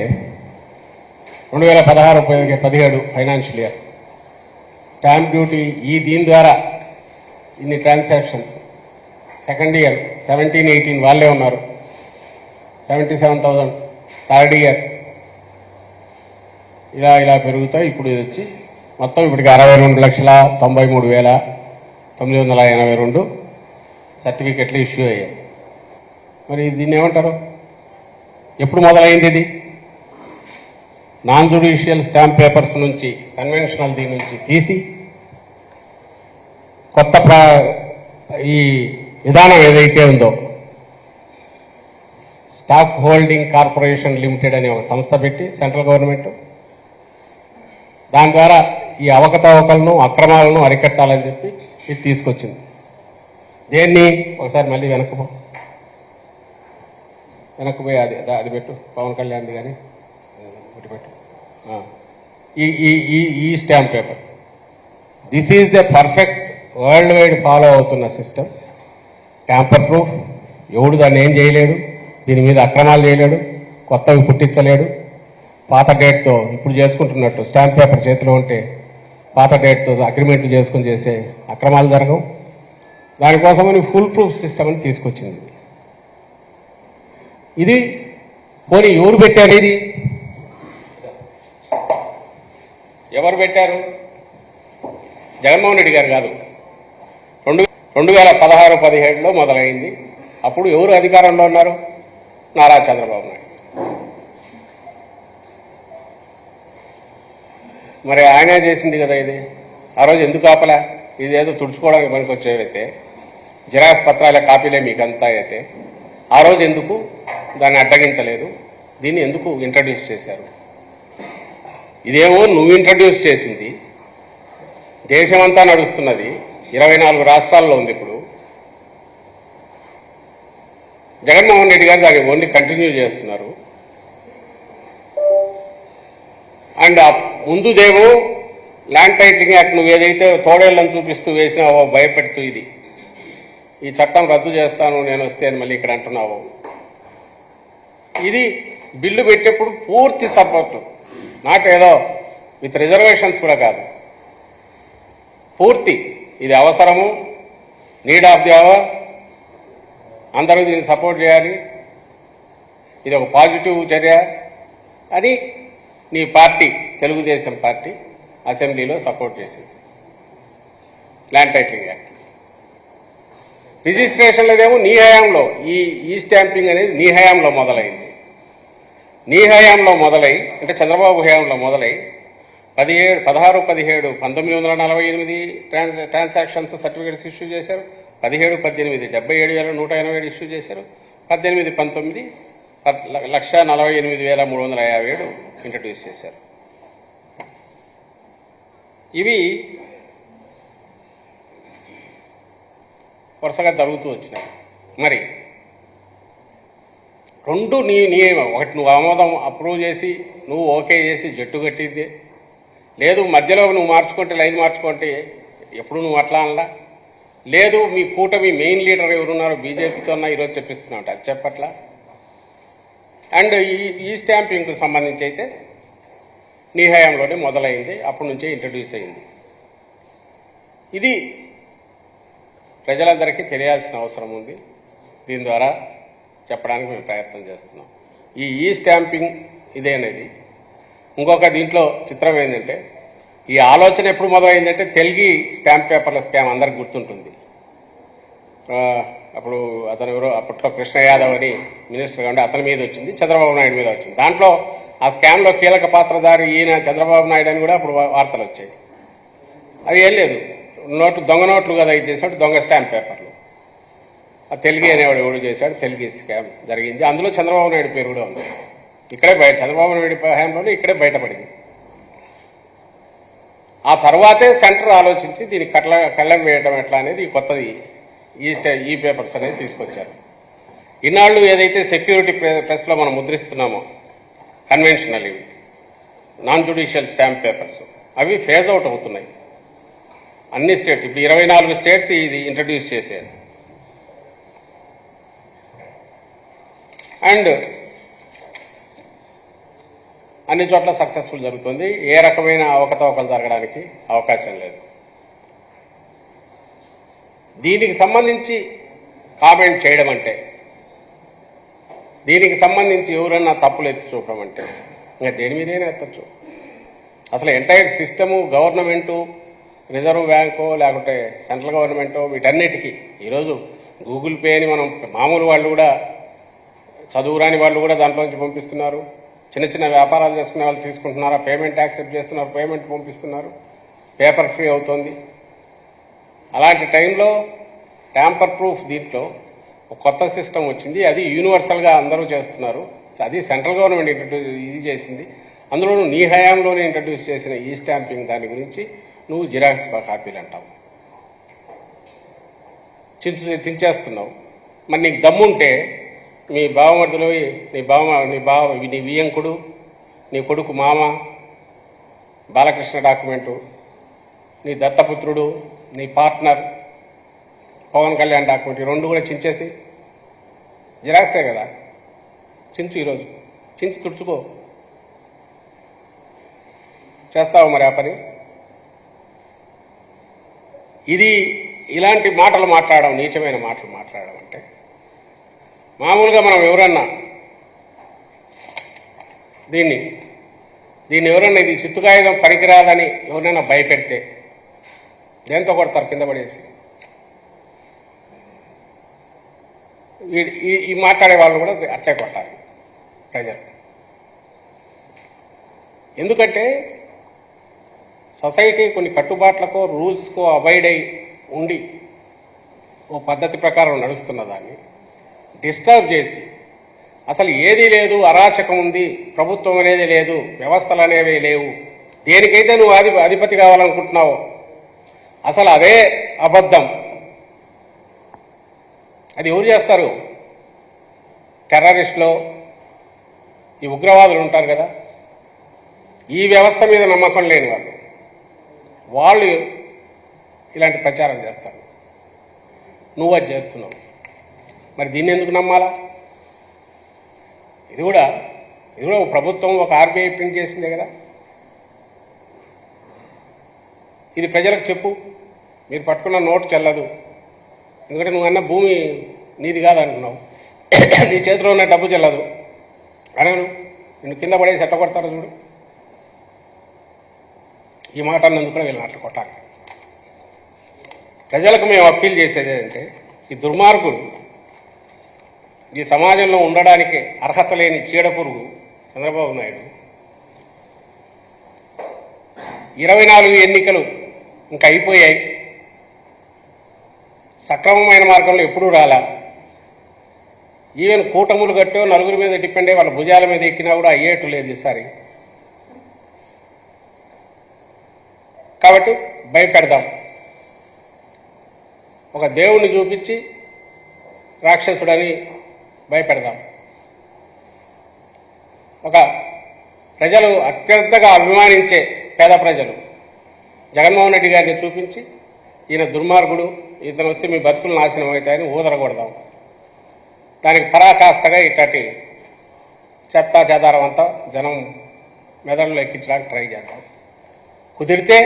2016-17 ఫైనాన్షియల్ ఇయర్ స్టాంప్ డ్యూటీ దీని ద్వారా ఇన్ని ట్రాన్సాక్షన్స్. సెకండ్ ఇయర్ 17-18 వాళ్ళే ఉన్నారు, 77,000. థర్డ్ ఇయర్ ఇలా పెరుగుతాయి. ఇప్పుడు ఇది వచ్చి మొత్తం ఇప్పటికి 62,93,982 సర్టిఫికెట్లు ఇష్యూ అయ్యాయి. మరి దీన్ని ఏమంటారు? ఎప్పుడు మొదలైంది ఇది? నాన్ జ్యుడిషియల్ స్టాంప్ పేపర్స్ నుంచి కన్వెన్షనల్ దీని నుంచి తీసి కొత్త ఈ విధానం ఏదైతే ఉందో స్టాక్ హోల్డింగ్ కార్పొరేషన్ లిమిటెడ్ అనే ఒక సంస్థ పెట్టి సెంట్రల్ గవర్నమెంట్ దాని ద్వారా ఈ అవకతవకలను అక్రమాలను అరికట్టాలని చెప్పి ఇది తీసుకొచ్చింది. దేన్ని ఒకసారి మళ్ళీ వెనక్కిపోయి అది పెట్టు, పవన్ కళ్యాణ్ది కానీ ఒకటి పెట్టు. ఈ stamp paper this is the perfect world wide follow అవుతున్న సిస్టమ్. ట్యాంపర్ ప్రూఫ్, ఎవడు దాన్ని ఏం చేయలేడు, దీని మీద అక్రమాలు చేయలేడు, కొత్తవి పుట్టించలేడు. పాత డేట్తో ఇప్పుడు చేసుకుంటున్నట్టు స్టాంప్ పేపర్ చేతిలో ఉంటే పాత డేట్తో అగ్రిమెంట్లు చేసుకుని చేసే అక్రమాలు జరగవు. దానికోసమని ఫుల్ ప్రూఫ్ సిస్టమ్ అని తీసుకొచ్చింది. ఇది పోనీ ఎవరు పెట్టారు? ఇది ఎవరు పెట్టారు? జగన్మోహన్ రెడ్డి గారు కాదు. 2016-17లో మొదలైంది. అప్పుడు ఎవరు అధికారంలో ఉన్నారు? నారా చంద్రబాబు నాయుడు. మరి ఆయనే చేసింది కదా ఇది. ఆ రోజు ఎందుకు ఆపలా? ఇదేదో తుడుచుకోవడానికి పనికి వచ్చేవైతే జిరాక్స్ పత్రాల కాపీలే మీకంతా అయితే ఆ రోజు ఎందుకు దాన్ని అడ్డగించలేదు? దీన్ని ఎందుకు ఇంట్రడ్యూస్ చేశారు? ఇదేమో నువ్వు ఇంట్రడ్యూస్ చేసింది, దేశమంతా నడుస్తున్నది, 24 రాష్ట్రాల్లో ఉంది. ఇప్పుడు జగన్మోహన్ రెడ్డి గారు దాన్ని ఓన్లీ కంటిన్యూ చేస్తున్నారు. అండ్ ముందుదేమో ల్యాండ్ టైటిలింగ్ యాక్ట్ నువ్వు ఏదైతే తోడేళ్లను చూపిస్తూ వేసినావో, భయపెడుతూ ఈ చట్టం రద్దు చేస్తాను నేను వస్తే అని మళ్ళీ ఇక్కడ అంటున్నావు. ఇది బిల్లు పెట్టేప్పుడు పూర్తి సపోర్టు, నాట్ ఏదో విత్ రిజర్వేషన్స్ కూడా కాదు, పూర్తి ఇది అవసరము, నీడ్ ఆఫ్ ది అవర్, అందరూ దీన్ని సపోర్ట్ చేయాలి, ఇది ఒక పాజిటివ్ చర్య అని నీ పార్టీ తెలుగుదేశం పార్టీ అసెంబ్లీలో సపోర్ట్ చేసింది. ల్యాండ్ టైటిలింగ్ యాక్ట్ రిజిస్ట్రేషన్లదేమో నీ హయాంలో, ఈ స్టాంపింగ్ అనేది నీ హయాంలో మొదలైంది. నీ హయాంలో మొదలై అంటే చంద్రబాబు హయాంలో మొదలై 16, 17, 1948 ట్రాన్సాక్షన్స్ సర్టిఫికేట్స్ ఇష్యూ చేశారు. 17, 18 77,187 ఇష్యూ చేశారు. 18, 19 1,48,357 ఇంట్రడ్యూస్ చేశారు. ఇవి వరుసగా జరుగుతూ వచ్చినాయి. మరి రెండు నీ ఒకటి నువ్వు ఆమోదం అప్రూవ్ చేసి నువ్వు ఓకే చేసి జట్టు కట్టింది, లేదు మధ్యలో నువ్వు మార్చుకుంటే లైన్ మార్చుకుంటే ఎప్పుడు నువ్వు అట్లా అనలా, లేదు మీ కూటమి మెయిన్ లీడర్ ఎవరున్నారో బీజేపీతో ఈరోజు చెప్పిస్తున్నావు, అది చెప్పట్లా. అండ్ ఈ స్టాంపింగ్కు సంబంధించి అయితే నీ హయాంలోనే మొదలైంది, అప్పటి నుంచే ఇంట్రడ్యూస్ అయింది. ఇది ప్రజలందరికీ తెలియాల్సిన అవసరం ఉంది. దీని ద్వారా చెప్పడానికి మేము ప్రయత్నం చేస్తున్నాం. ఈ స్టాంపింగ్ ఇదేనేది ఇంకొక దీంట్లో చిత్రం ఏంటంటే, ఈ ఆలోచన ఎప్పుడు మొదలైందంటే తెలుగు స్టాంప్ పేపర్ల స్కామ్ అందరికి గుర్తుంటుంది. అప్పుడు అతను ఎవరో అప్పట్లో కృష్ణ యాదవ్ అని మినిస్టర్గా ఉండి అతని మీద వచ్చింది, చంద్రబాబు నాయుడు మీద వచ్చింది. దాంట్లో ఆ స్కామ్లో కీలక పాత్రధారి ఈయన చంద్రబాబు నాయుడు అని కూడా అప్పుడు వార్తలు వచ్చాయి. అది ఏం లేదు, దొంగ నోట్లు కదా ఇచ్చేసాడు, దొంగ స్టాంప్ పేపర్లు. ఆ తెలుగు అనేవాడు ఎవడు చేశాడు, తెలుగు స్కామ్ జరిగింది. అందులో చంద్రబాబు నాయుడు పేరు కూడా ఉంది. ఇక్కడే చంద్రబాబు నాయుడు హయాంలోనే ఇక్కడే బయటపడింది. ఆ తర్వాతే సెంటర్ ఆలోచించి దీనికి కళ్ళం వేయడం ఎట్లా అనేది కొత్తది ఈ పేపర్స్ అనేది తీసుకొచ్చారు. ఇన్నాళ్ళు ఏదైతే సెక్యూరిటీ ప్రెస్లో మనం ముద్రిస్తున్నామో కన్వెన్షనల్ ఇవి నాన్ జ్యుడిషియల్ స్టాంప్ పేపర్స్ అవి ఫేజ్ అవుట్ అవుతున్నాయి అన్ని స్టేట్స్. ఇప్పుడు 24 స్టేట్స్ ఇది ఇంట్రడ్యూస్ చేశారు. అండ్ అన్ని చోట్ల సక్సెస్ఫుల్ జరుగుతుంది. ఏ రకమైన అవకతవకలు జరగడానికి అవకాశం లేదు. దీనికి సంబంధించి కామెంట్ చేయడం అంటే, దీనికి సంబంధించి ఎవరన్నా తప్పులు ఎత్తి చూపడం అంటే ఇంకా దేని మీదైనా ఎత్తచ్చు. అసలు entire system, government, reserve bank లేకుంటే సెంట్రల్ గవర్నమెంటు, వీటన్నిటికీ ఈరోజు గూగుల్ పే అని మనం మామూలు వాళ్ళు కూడా, చదువురాని వాళ్ళు కూడా దాంట్లోంచి పంపిస్తున్నారు. చిన్న చిన్న వ్యాపారాలు చేసుకునే వాళ్ళు తీసుకుంటున్నారు, పేమెంట్ యాక్సెప్ట్ చేస్తున్నారు, పేమెంట్ పంపిస్తున్నారు, పేపర్ ఫ్రీ అవుతుంది. అలాంటి టైంలో ట్యాంపర్ ప్రూఫ్ దీంట్లో ఒక కొత్త సిస్టమ్ వచ్చింది. అది యూనివర్సల్గా అందరూ చేస్తున్నారు. అది సెంట్రల్ గవర్నమెంట్ ఇది చేసింది. అందులోనూ నీ హయాంలోనే ఇంట్రడ్యూస్ చేసిన ఈ స్టాంపింగ్ దాని గురించి నువ్వు జిరాక్స్ కాపీలు అంటావు, చించేస్తున్నావు. మరి నీకు దమ్ముంటే మీ బావమర్దులు, నీ వియంకుడు, నీ కొడుకు మామ బాలకృష్ణ డాక్యుమెంటు, నీ దత్తపుత్రుడు, నీ పార్ట్నర్ పవన్ కళ్యాణ్ డాక్యుమెంట్, ఈ రెండు కూడా చించేసి జిరాక్సే కదా, చించు. ఈరోజు చించి తుడుచుకో. చేస్తావు మరి ఆ పని? ఇది ఇలాంటి మాటలు మాట్లాడడం, నీచమైన మాటలు మాట్లాడడం అంటే, మామూలుగా మనం ఎవరన్నా దీన్ని ఎవరన్నా ఇది చిత్తుకాయుధం పనికిరాదని ఎవరైనా భయపెడితే దేంతో కొడతారు? కింద పడేసి. ఈ మాట్లాడే వాళ్ళు కూడా అట్లే కొట్టాలి ప్రజలు. ఎందుకంటే సొసైటీ కొన్ని కట్టుబాట్లకో రూల్స్కో అబైడ్ అయి ఉండి ఓ పద్ధతి ప్రకారం నడుస్తున్న డిస్టర్బ్ చేసి అసలు ఏదీ లేదు, అరాచకం ఉంది, ప్రభుత్వం అనేది లేదు, వ్యవస్థలు అనేవి లేవు, దేనికైతే నువ్వు అధిపతి కావాలనుకుంటున్నావో అసలు అదే అబద్ధం. అది ఎవరు చేస్తారు? టెర్రరిస్టులు, ఈ ఉగ్రవాదులు ఉంటారు కదా, ఈ వ్యవస్థ మీద నమ్మకం లేని వాళ్ళు ఇలాంటి ప్రచారం చేస్తారు. నువ్వు అది చేస్తున్నావు. మరి దీన్ని ఎందుకు నమ్మాలా? ఇది కూడా ప్రభుత్వం ఒక ఆర్బీఐ ప్రింట్ చేసిందే కదా. ఇది ప్రజలకు చెప్పు. మీరు పట్టుకున్న నోటు చెల్లదు, ఎందుకంటే నువ్వు అన్న భూమి నీది కాదంటున్నావు, నీ చేతిలో ఉన్న డబ్బు చెల్లదు అనను. నిన్ను కింద పడేసి ఎట్ట కొడతారో చూడు. ఈ మాట అన్నందుకు కూడా వీళ్ళని అట్లా కొట్టాలి. ప్రజలకు మేము అప్పీల్ చేసేది ఏంటంటే, ఈ దుర్మార్గుడు, ఈ సమాజంలో ఉండడానికి అర్హత లేని చీడపురుగు చంద్రబాబు నాయుడు 24 ఎన్నికలు ఇంకా అయిపోయాయి, సక్రమమైన మార్గంలో ఎప్పుడూ రాలా. ఈవెన్ కూటములు కట్టో నలుగురి మీద డిపెండ్ అయ్యి వాళ్ళ భుజాల మీద ఎక్కినా కూడా అయ్యేట్టు లేదు ఈసారి. కాబట్టి భయపెడదాం. ఒక దేవుణ్ణి చూపించి రాక్షసుడని భయపెడదాం. ఒక ప్రజలు అత్యంతగా అభిమానించే పేద ప్రజలు జగన్మోహన్ రెడ్డి గారిని చూపించి ఈయన దుర్మార్గుడు, ఇతను వస్తే మీ బతుకులు నాశనం అవుతాయని ఊదరగొడదాం. దానికి పరాకాష్ఠగా ఇట్లాంటి చెత్త చెదారం అంతా జనం మెదడులో ఎక్కించడానికి ట్రై చేద్దాం. కుదిరితే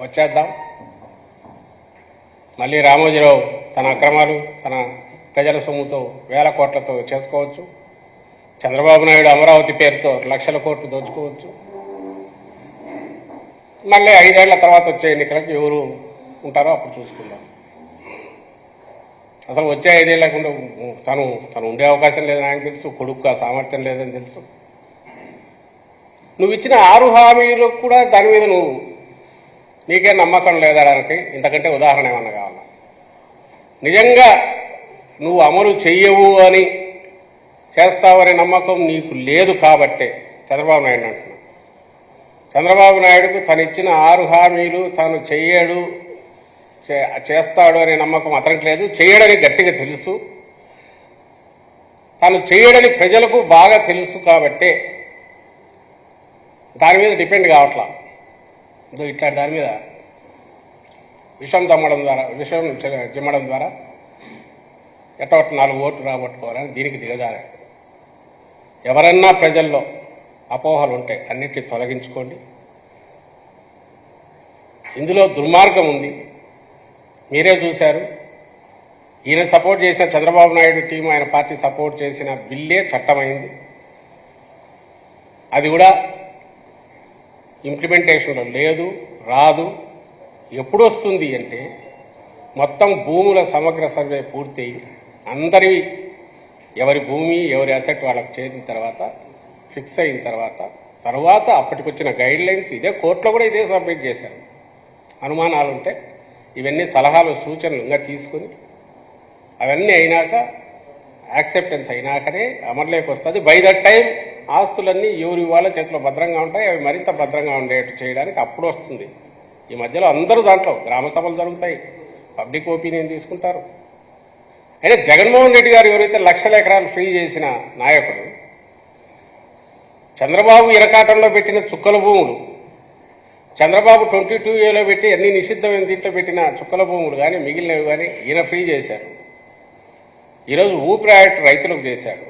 వచ్చేద్దాం. మళ్ళీ రామోజీరావు తన అక్రమాలు తన ప్రజల సొమ్ముతో వేల కోట్లతో చేసుకోవచ్చు. చంద్రబాబు నాయుడు అమరావతి పేరుతో లక్షల కోట్లు దోచుకోవచ్చు. మళ్ళీ 5 ఏళ్ల తర్వాత వచ్చే ఎన్నికలకు ఎవరు ఉంటారో అప్పుడు చూసుకుందాం. అసలు వచ్చే 5 ఏళ్లకు తను ఉండే అవకాశం లేదని ఆయనకు తెలుసు, కొడుకు ఆ సామర్థ్యం లేదని తెలుసు. నువ్వు ఇచ్చిన 6 హామీలకు కూడా దాని మీద నీకే నమ్మకం లేదడానికి ఇంతకంటే ఉదాహరణ ఏమన్నా కావాలా? నిజంగా నువ్వు అమలు చెయ్యవు అని, చేస్తావనే నమ్మకం నీకు లేదు కాబట్టే చంద్రబాబు నాయుడు అంటున్నాను. చంద్రబాబు నాయుడుకు తను ఇచ్చిన 6 హామీలు తాను చెయ్యడు, చేస్తాడు అనే నమ్మకం అతనికి లేదు. చెయ్యడని గట్టిగా తెలుసు, తాను చెయ్యడని ప్రజలకు బాగా తెలుసు కాబట్టే దాని మీద డిపెండ్ కావట్లా. ఇట్లాంటి దాని మీద విషం చిమ్మడం ద్వారా ఎట్టొట్టి 4 ఓట్లు రాబట్టుకోవాలని దీనికి దిగజారాడు. ఎవరన్నా ప్రజల్లో అపోహలు ఉంటే అన్నిటిని తొలగించుకోండి. ఇందులో దుర్మార్గం ఉంది, మీరే చూశారు. ఈయన సపోర్ట్ చేసిన చంద్రబాబు నాయుడు టీం, ఆయన పార్టీ సపోర్ట్ చేసిన బిల్లే చట్టమైంది. అది కూడా ఇంప్లిమెంటేషన్లో లేదు, రాదు. ఎప్పుడు వస్తుంది అంటే మొత్తం భూముల సమగ్ర సర్వే పూర్తి అందరివి, ఎవరి భూమి ఎవరి అసెట్ వాళ్ళకి చేసిన తర్వాత ఫిక్స్ అయిన తర్వాత అప్పటికొచ్చిన గైడ్ లైన్స్ ఇదే కోర్టులో కూడా ఇదే సబ్మిట్ చేశారు. అనుమానాలు ఉంటే ఇవన్నీ సలహాలు సూచనలు ఇంకా తీసుకుని అవన్నీ అయినాక యాక్సెప్టెన్స్ అయినాకనే అమలులోకి వస్తుంది. బై దట్ టైం ఆస్తులన్నీ ఎవరి వాళ్ళ చేతిలో భద్రంగా ఉంటాయి, అవి మరింత భద్రంగా ఉండేట్టు చేయడానికి అప్పుడు వస్తుంది. ఈ మధ్యలో అందరూ దాంట్లో గ్రామ సభలు జరుగుతాయి, పబ్లిక్ ఒపీనియన్ తీసుకుంటారు. అయితే జగన్మోహన్ రెడ్డి గారు ఎవరైతే లక్షల ఎకరాలు ఫ్రీ చేసిన నాయకుడు, చంద్రబాబు ఇరకాటంలో పెట్టిన చుక్కల భూములు, చంద్రబాబు 22A పెట్టి అన్ని నిషిద్ధమైన దీంట్లో పెట్టిన చుక్కల భూములు కానీ మిగిలినవి కానీ ఈయన ఫ్రీ చేశారు. ఈరోజు ఊపిరాయట్ రైతులకు చేశాడు.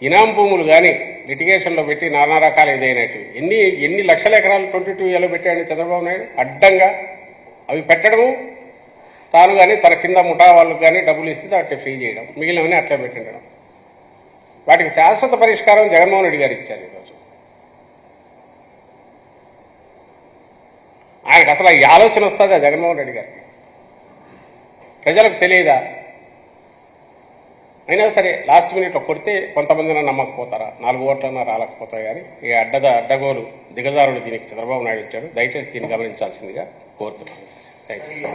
ఇనాం భూములు కానీ లిటిగేషన్లో పెట్టి నానా రకాల ఇదైనట్టు ఎన్ని లక్షల ఎకరాలు 22A పెట్టాడు చంద్రబాబు నాయుడు అడ్డంగా. అవి పెట్టడము, తాను కానీ తన కింద ముఠా వాళ్ళకు కానీ డబ్బులు ఇస్తే వాటిని ఫ్రీ చేయడం, మిగిలినవన్నీ అట్లా పెట్టిండడం. వాటికి శాశ్వత పరిష్కారం జగన్మోహన్ రెడ్డి గారు ఇచ్చారు. ఈరోజు ఆయనకు అసలు ఈ ఆలోచన వస్తుందా జగన్మోహన్ రెడ్డి గారికి? ప్రజలకు తెలియదా? అయినా సరే లాస్ట్ మినిట్లో కొడితే కొంతమందిన నమ్మకపోతారా, 4 ఓట్లన్నా రాలేకపోతాయి. కానీ ఈ అడ్డగోలు దిగజారుడు దీనికి చంద్రబాబు నాయుడు ఇచ్చాడు. దయచేసి దీన్ని గమనించాల్సిందిగా కోరుతున్నాను. Thank you.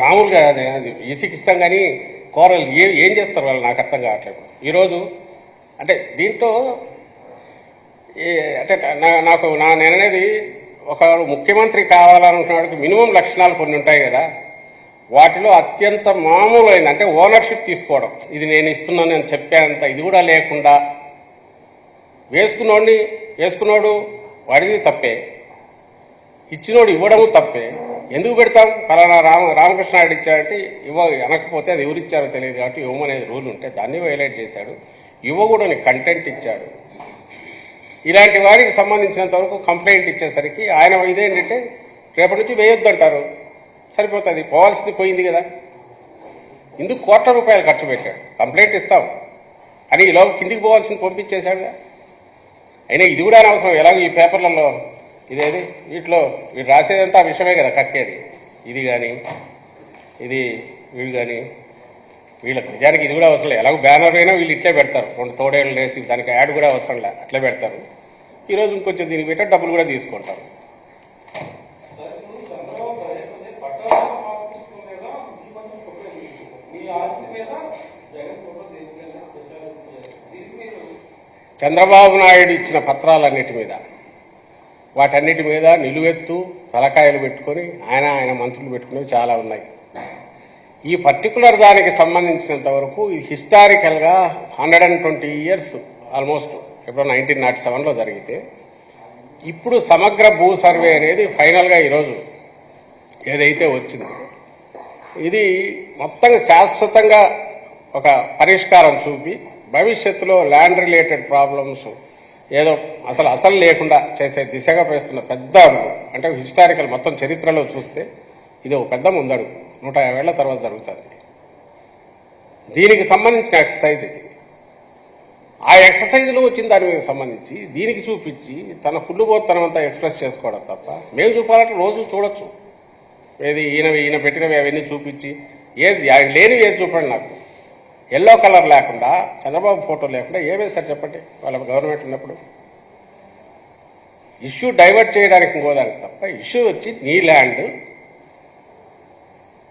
మామూలుగా ఈసీకి ఇస్తాం కానీ కోరలు ఏం చేస్తారు వాళ్ళు నాకు అర్థం కావట్లేదు. ఈరోజు అంటే దీంట్లో అంటే నేననేది ఒక ముఖ్యమంత్రి కావాలనుకున్నవాడికి మినిమం లక్షణాలు కొన్ని ఉంటాయి కదా, వాటిలో అత్యంత మామూలైన అంటే ఓనర్షిప్ తీసుకోవడం, ఇది నేను ఇస్తున్నాను అని చెప్పేంత ఇది కూడా లేకుండా వేసుకున్నోడు వాడిది తప్పే, ఇచ్చినోడు ఇవ్వడము తప్పే. ఎందుకు పెడతాం? ఫలానా రామకృష్ణ నాయుడు ఇచ్చాడంటే అనకపోతే అది ఎవరిచ్చారో తెలియదు కాబట్టి ఇవ్వమనేది రూల్ ఉంటే దాన్ని వైలేట్ చేశాడు. ఇవ్వకూడని కంటెంట్ ఇచ్చాడు. ఇలాంటి వారికి సంబంధించినంత వరకు కంప్లైంట్ ఇచ్చేసరికి ఆయన ఇదేంటంటే రేపటి నుంచి వేయొద్దంటారు, సరిపోతుంది, పోవాల్సింది పోయింది కదా. ఇందుకు కోట్ల రూపాయలు ఖర్చు పెట్టాడు. కంప్లైంట్ ఇస్తాం అని ఈలో కిందికి పోవాల్సింది పంపించేశాడు. అయినా ఇది కూడా అనవసరం. ఎలాగో ఈ పేపర్లలో ఇదేది వీటిలో వీడు రాసేదంతా ఆ విషయమే కదా కక్కేది. ఇది కానీ ఇది వీడు కానీ వీళ్ళకి నిజానికి ఇది కూడా అవసరం లేదు. ఎలాగో బ్యానర్ అయినా వీళ్ళు ఇట్లే పెడతారు, 2 తోడేళ్ళు వేసి దానికి యాడ్ కూడా అవసరం లేదు, అట్లే పెడతారు. ఈరోజు ఇంకొంచెం దీనికి పెట్టే డబ్బులు కూడా తీసుకుంటారు. చంద్రబాబు నాయుడు ఇచ్చిన పత్రాలన్నిటి మీద వాటన్నిటి మీద నిలువెత్తు తలకాయలు పెట్టుకొని ఆయన మంత్రులు పెట్టుకునేవి చాలా ఉన్నాయి. ఈ పర్టికులర్ దానికి సంబంధించినంత వరకు హిస్టారికల్గా 120 ఇయర్స్ ఆల్మోస్ట్ ఎప్పుడో 1907లో జరిగితే ఇప్పుడు సమగ్ర భూ సర్వే అనేది ఫైనల్గా ఈరోజు ఏదైతే వచ్చిందో ఇది మొత్తం శాశ్వతంగా ఒక పరిష్కారం చూపి భవిష్యత్తులో ల్యాండ్ రిలేటెడ్ ప్రాబ్లమ్స్ ఏదో అసలు లేకుండా చేసే దిశగా వేస్తున్న పెద్ద అడుగు. అంటే హిస్టారికల్ మొత్తం చరిత్రలో చూస్తే ఇది ఒక పెద్ద ముందడుగు, 150 ఏళ్ల తర్వాత జరుగుతుంది. దీనికి సంబంధించిన ఎక్సర్సైజ్ ఇది. ఆ ఎక్సర్సైజ్లో వచ్చిన దాని మీద సంబంధించి దీనికి చూపించి తన పుల్లుబోత్తనం అంతా ఎక్స్ప్రెస్ చేసుకోవడం తప్ప మేము చూపాలంటే రోజు చూడొచ్చు. ఏది ఈయన పెట్టినవి అవన్నీ చూపించి ఏది ఆయన లేనివి ఏది చూపండి నాకు. ఎల్లో కలర్ లేకుండా చంద్రబాబు ఫోటో లేకుండా ఏమేసారు చెప్పండి వాళ్ళ గవర్నమెంట్ ఉన్నప్పుడు. ఇష్యూ డైవర్ట్ చేయడానికి ఇంకోదానికి తప్ప ఇష్యూ వచ్చి నీ ల్యాండ్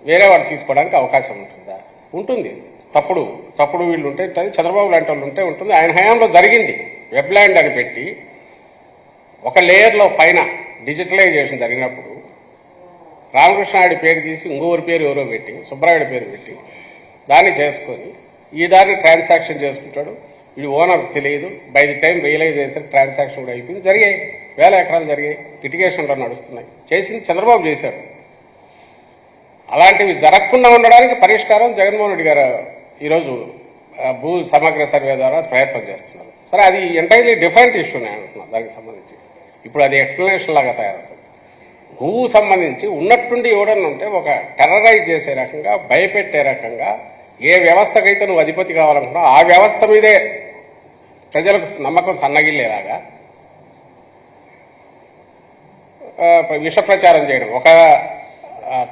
వేరే వాడు తీసుకోవడానికి అవకాశం ఉంటుందా? ఉంటుంది. తప్పుడు వీళ్ళు ఉంటే చంద్రబాబు లాంటి వాళ్ళు ఉంటే ఉంటుంది. ఆయన హయాంలో జరిగింది. వెబ్ ల్యాండ్ అని పెట్టి ఒక లేయర్లో పైన డిజిటలైజేషన్ జరిగినప్పుడు రామకృష్ణాయుడి పేరు తీసి ఇంకొకరి పేరు ఎవరో పెట్టి సుబ్బరాయుడి పేరు పెట్టి దాన్ని చేసుకొని ఈ దాన్ని ట్రాన్సాక్షన్ చేసుకుంటాడు. ఇది ఓనర్కి తెలియదు. బై ది టైం రియలైజ్ చేసే ట్రాన్సాక్షన్ కూడా అయిపోయింది. జరిగాయి, 1000 ఎకరాలు జరిగాయి, లిటిగేషన్లో నడుస్తున్నాయి. చేసింది చంద్రబాబు చేశారు. అలాంటివి జరగకుండా ఉండడానికి పరిష్కారం జగన్మోహన్ రెడ్డి గారు ఈరోజు భూ సమగ్ర సర్వే ద్వారా ప్రయత్నం చేస్తున్నారు. సరే, అది ఎంటైర్లీ డిఫరెంట్ ఇష్యూ నేను అంటున్నాను. దానికి సంబంధించి ఇప్పుడు అది ఎక్స్ప్లెనేషన్ లాగా తయారవుతుంది. భూకు సంబంధించి ఉన్నట్టుండి ఎవడన్నా ఉంటే ఒక టెర్రరైజ్ చేసే రకంగా, భయపెట్టే రకంగా ఏ వ్యవస్థకైతే నువ్వు అధిపతి కావాలనుకున్నావు ఆ వ్యవస్థ మీదే ప్రజలకు నమ్మకం సన్నగిల్లేలాగా విష ప్రచారం చేయడం ఒక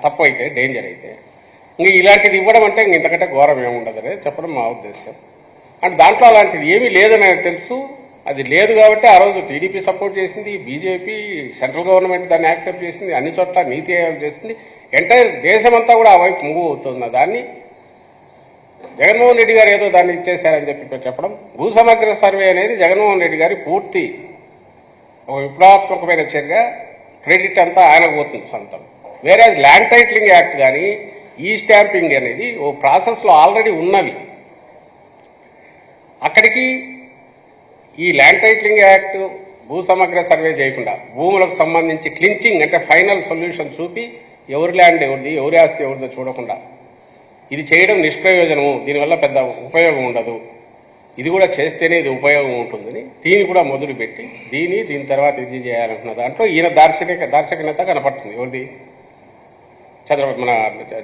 తప్పు అయితే, డేంజర్ అయితే, ఇంక ఇలాంటిది ఇవ్వడం అంటే ఇంతకంటే ఘోరం ఏముండదని చెప్పడం మా ఉద్దేశం. అంటే దాంట్లో అలాంటిది ఏమీ లేదని తెలుసు. అది లేదు కాబట్టి ఆ రోజు టీడీపీ సపోర్ట్ చేసింది, బీజేపీ, సెంట్రల్ గవర్నమెంట్ దాన్ని యాక్సెప్ట్ చేసింది, అన్ని చోట్ల నీతి ఆయోగ్ చేసింది. ఎంటైర్ దేశమంతా కూడా ఆ వైపు మూవ్ అవుతున్న దాన్ని జగన్మోహన్ రెడ్డి గారు ఏదో దాన్ని ఇచ్చేశారని చెప్పడం. భూ సమగ్ర సర్వే అనేది జగన్మోహన్ రెడ్డి గారి పూర్తి ఒక విప్లవాత్మకమైన చర్య. క్రెడిట్ అంతా ఆయనకు పోతుంది సొంతం. వేరే ల్యాండ్ టైటిలింగ్ యాక్ట్ కానీ ఈ స్టాంపింగ్ అనేది ఓ ప్రాసెస్లో ఆల్రెడీ ఉన్నవి. అక్కడికి ఈ ల్యాండ్ టైటిలింగ్ యాక్ట్ భూ సమగ్ర సర్వే చేయకుండా భూములకు సంబంధించి క్లించింగ్ అంటే ఫైనల్ సొల్యూషన్ చూపి ఎవరి ల్యాండ్ ఎవరిది, ఎవరి ఆస్తి ఎవరిదో చూడకుండా ఇది చేయడం నిష్ప్రయోజనము, దీనివల్ల పెద్ద ఉపయోగం ఉండదు, ఇది కూడా చేస్తేనే ఇది ఉపయోగం ఉంటుందని దీన్ని కూడా మొదలుపెట్టి దీని తర్వాత ఇది చేయాలనుకున్న దాంట్లో ఈయన దార్శనికత కనపడుతుంది. ఎవరిది? మన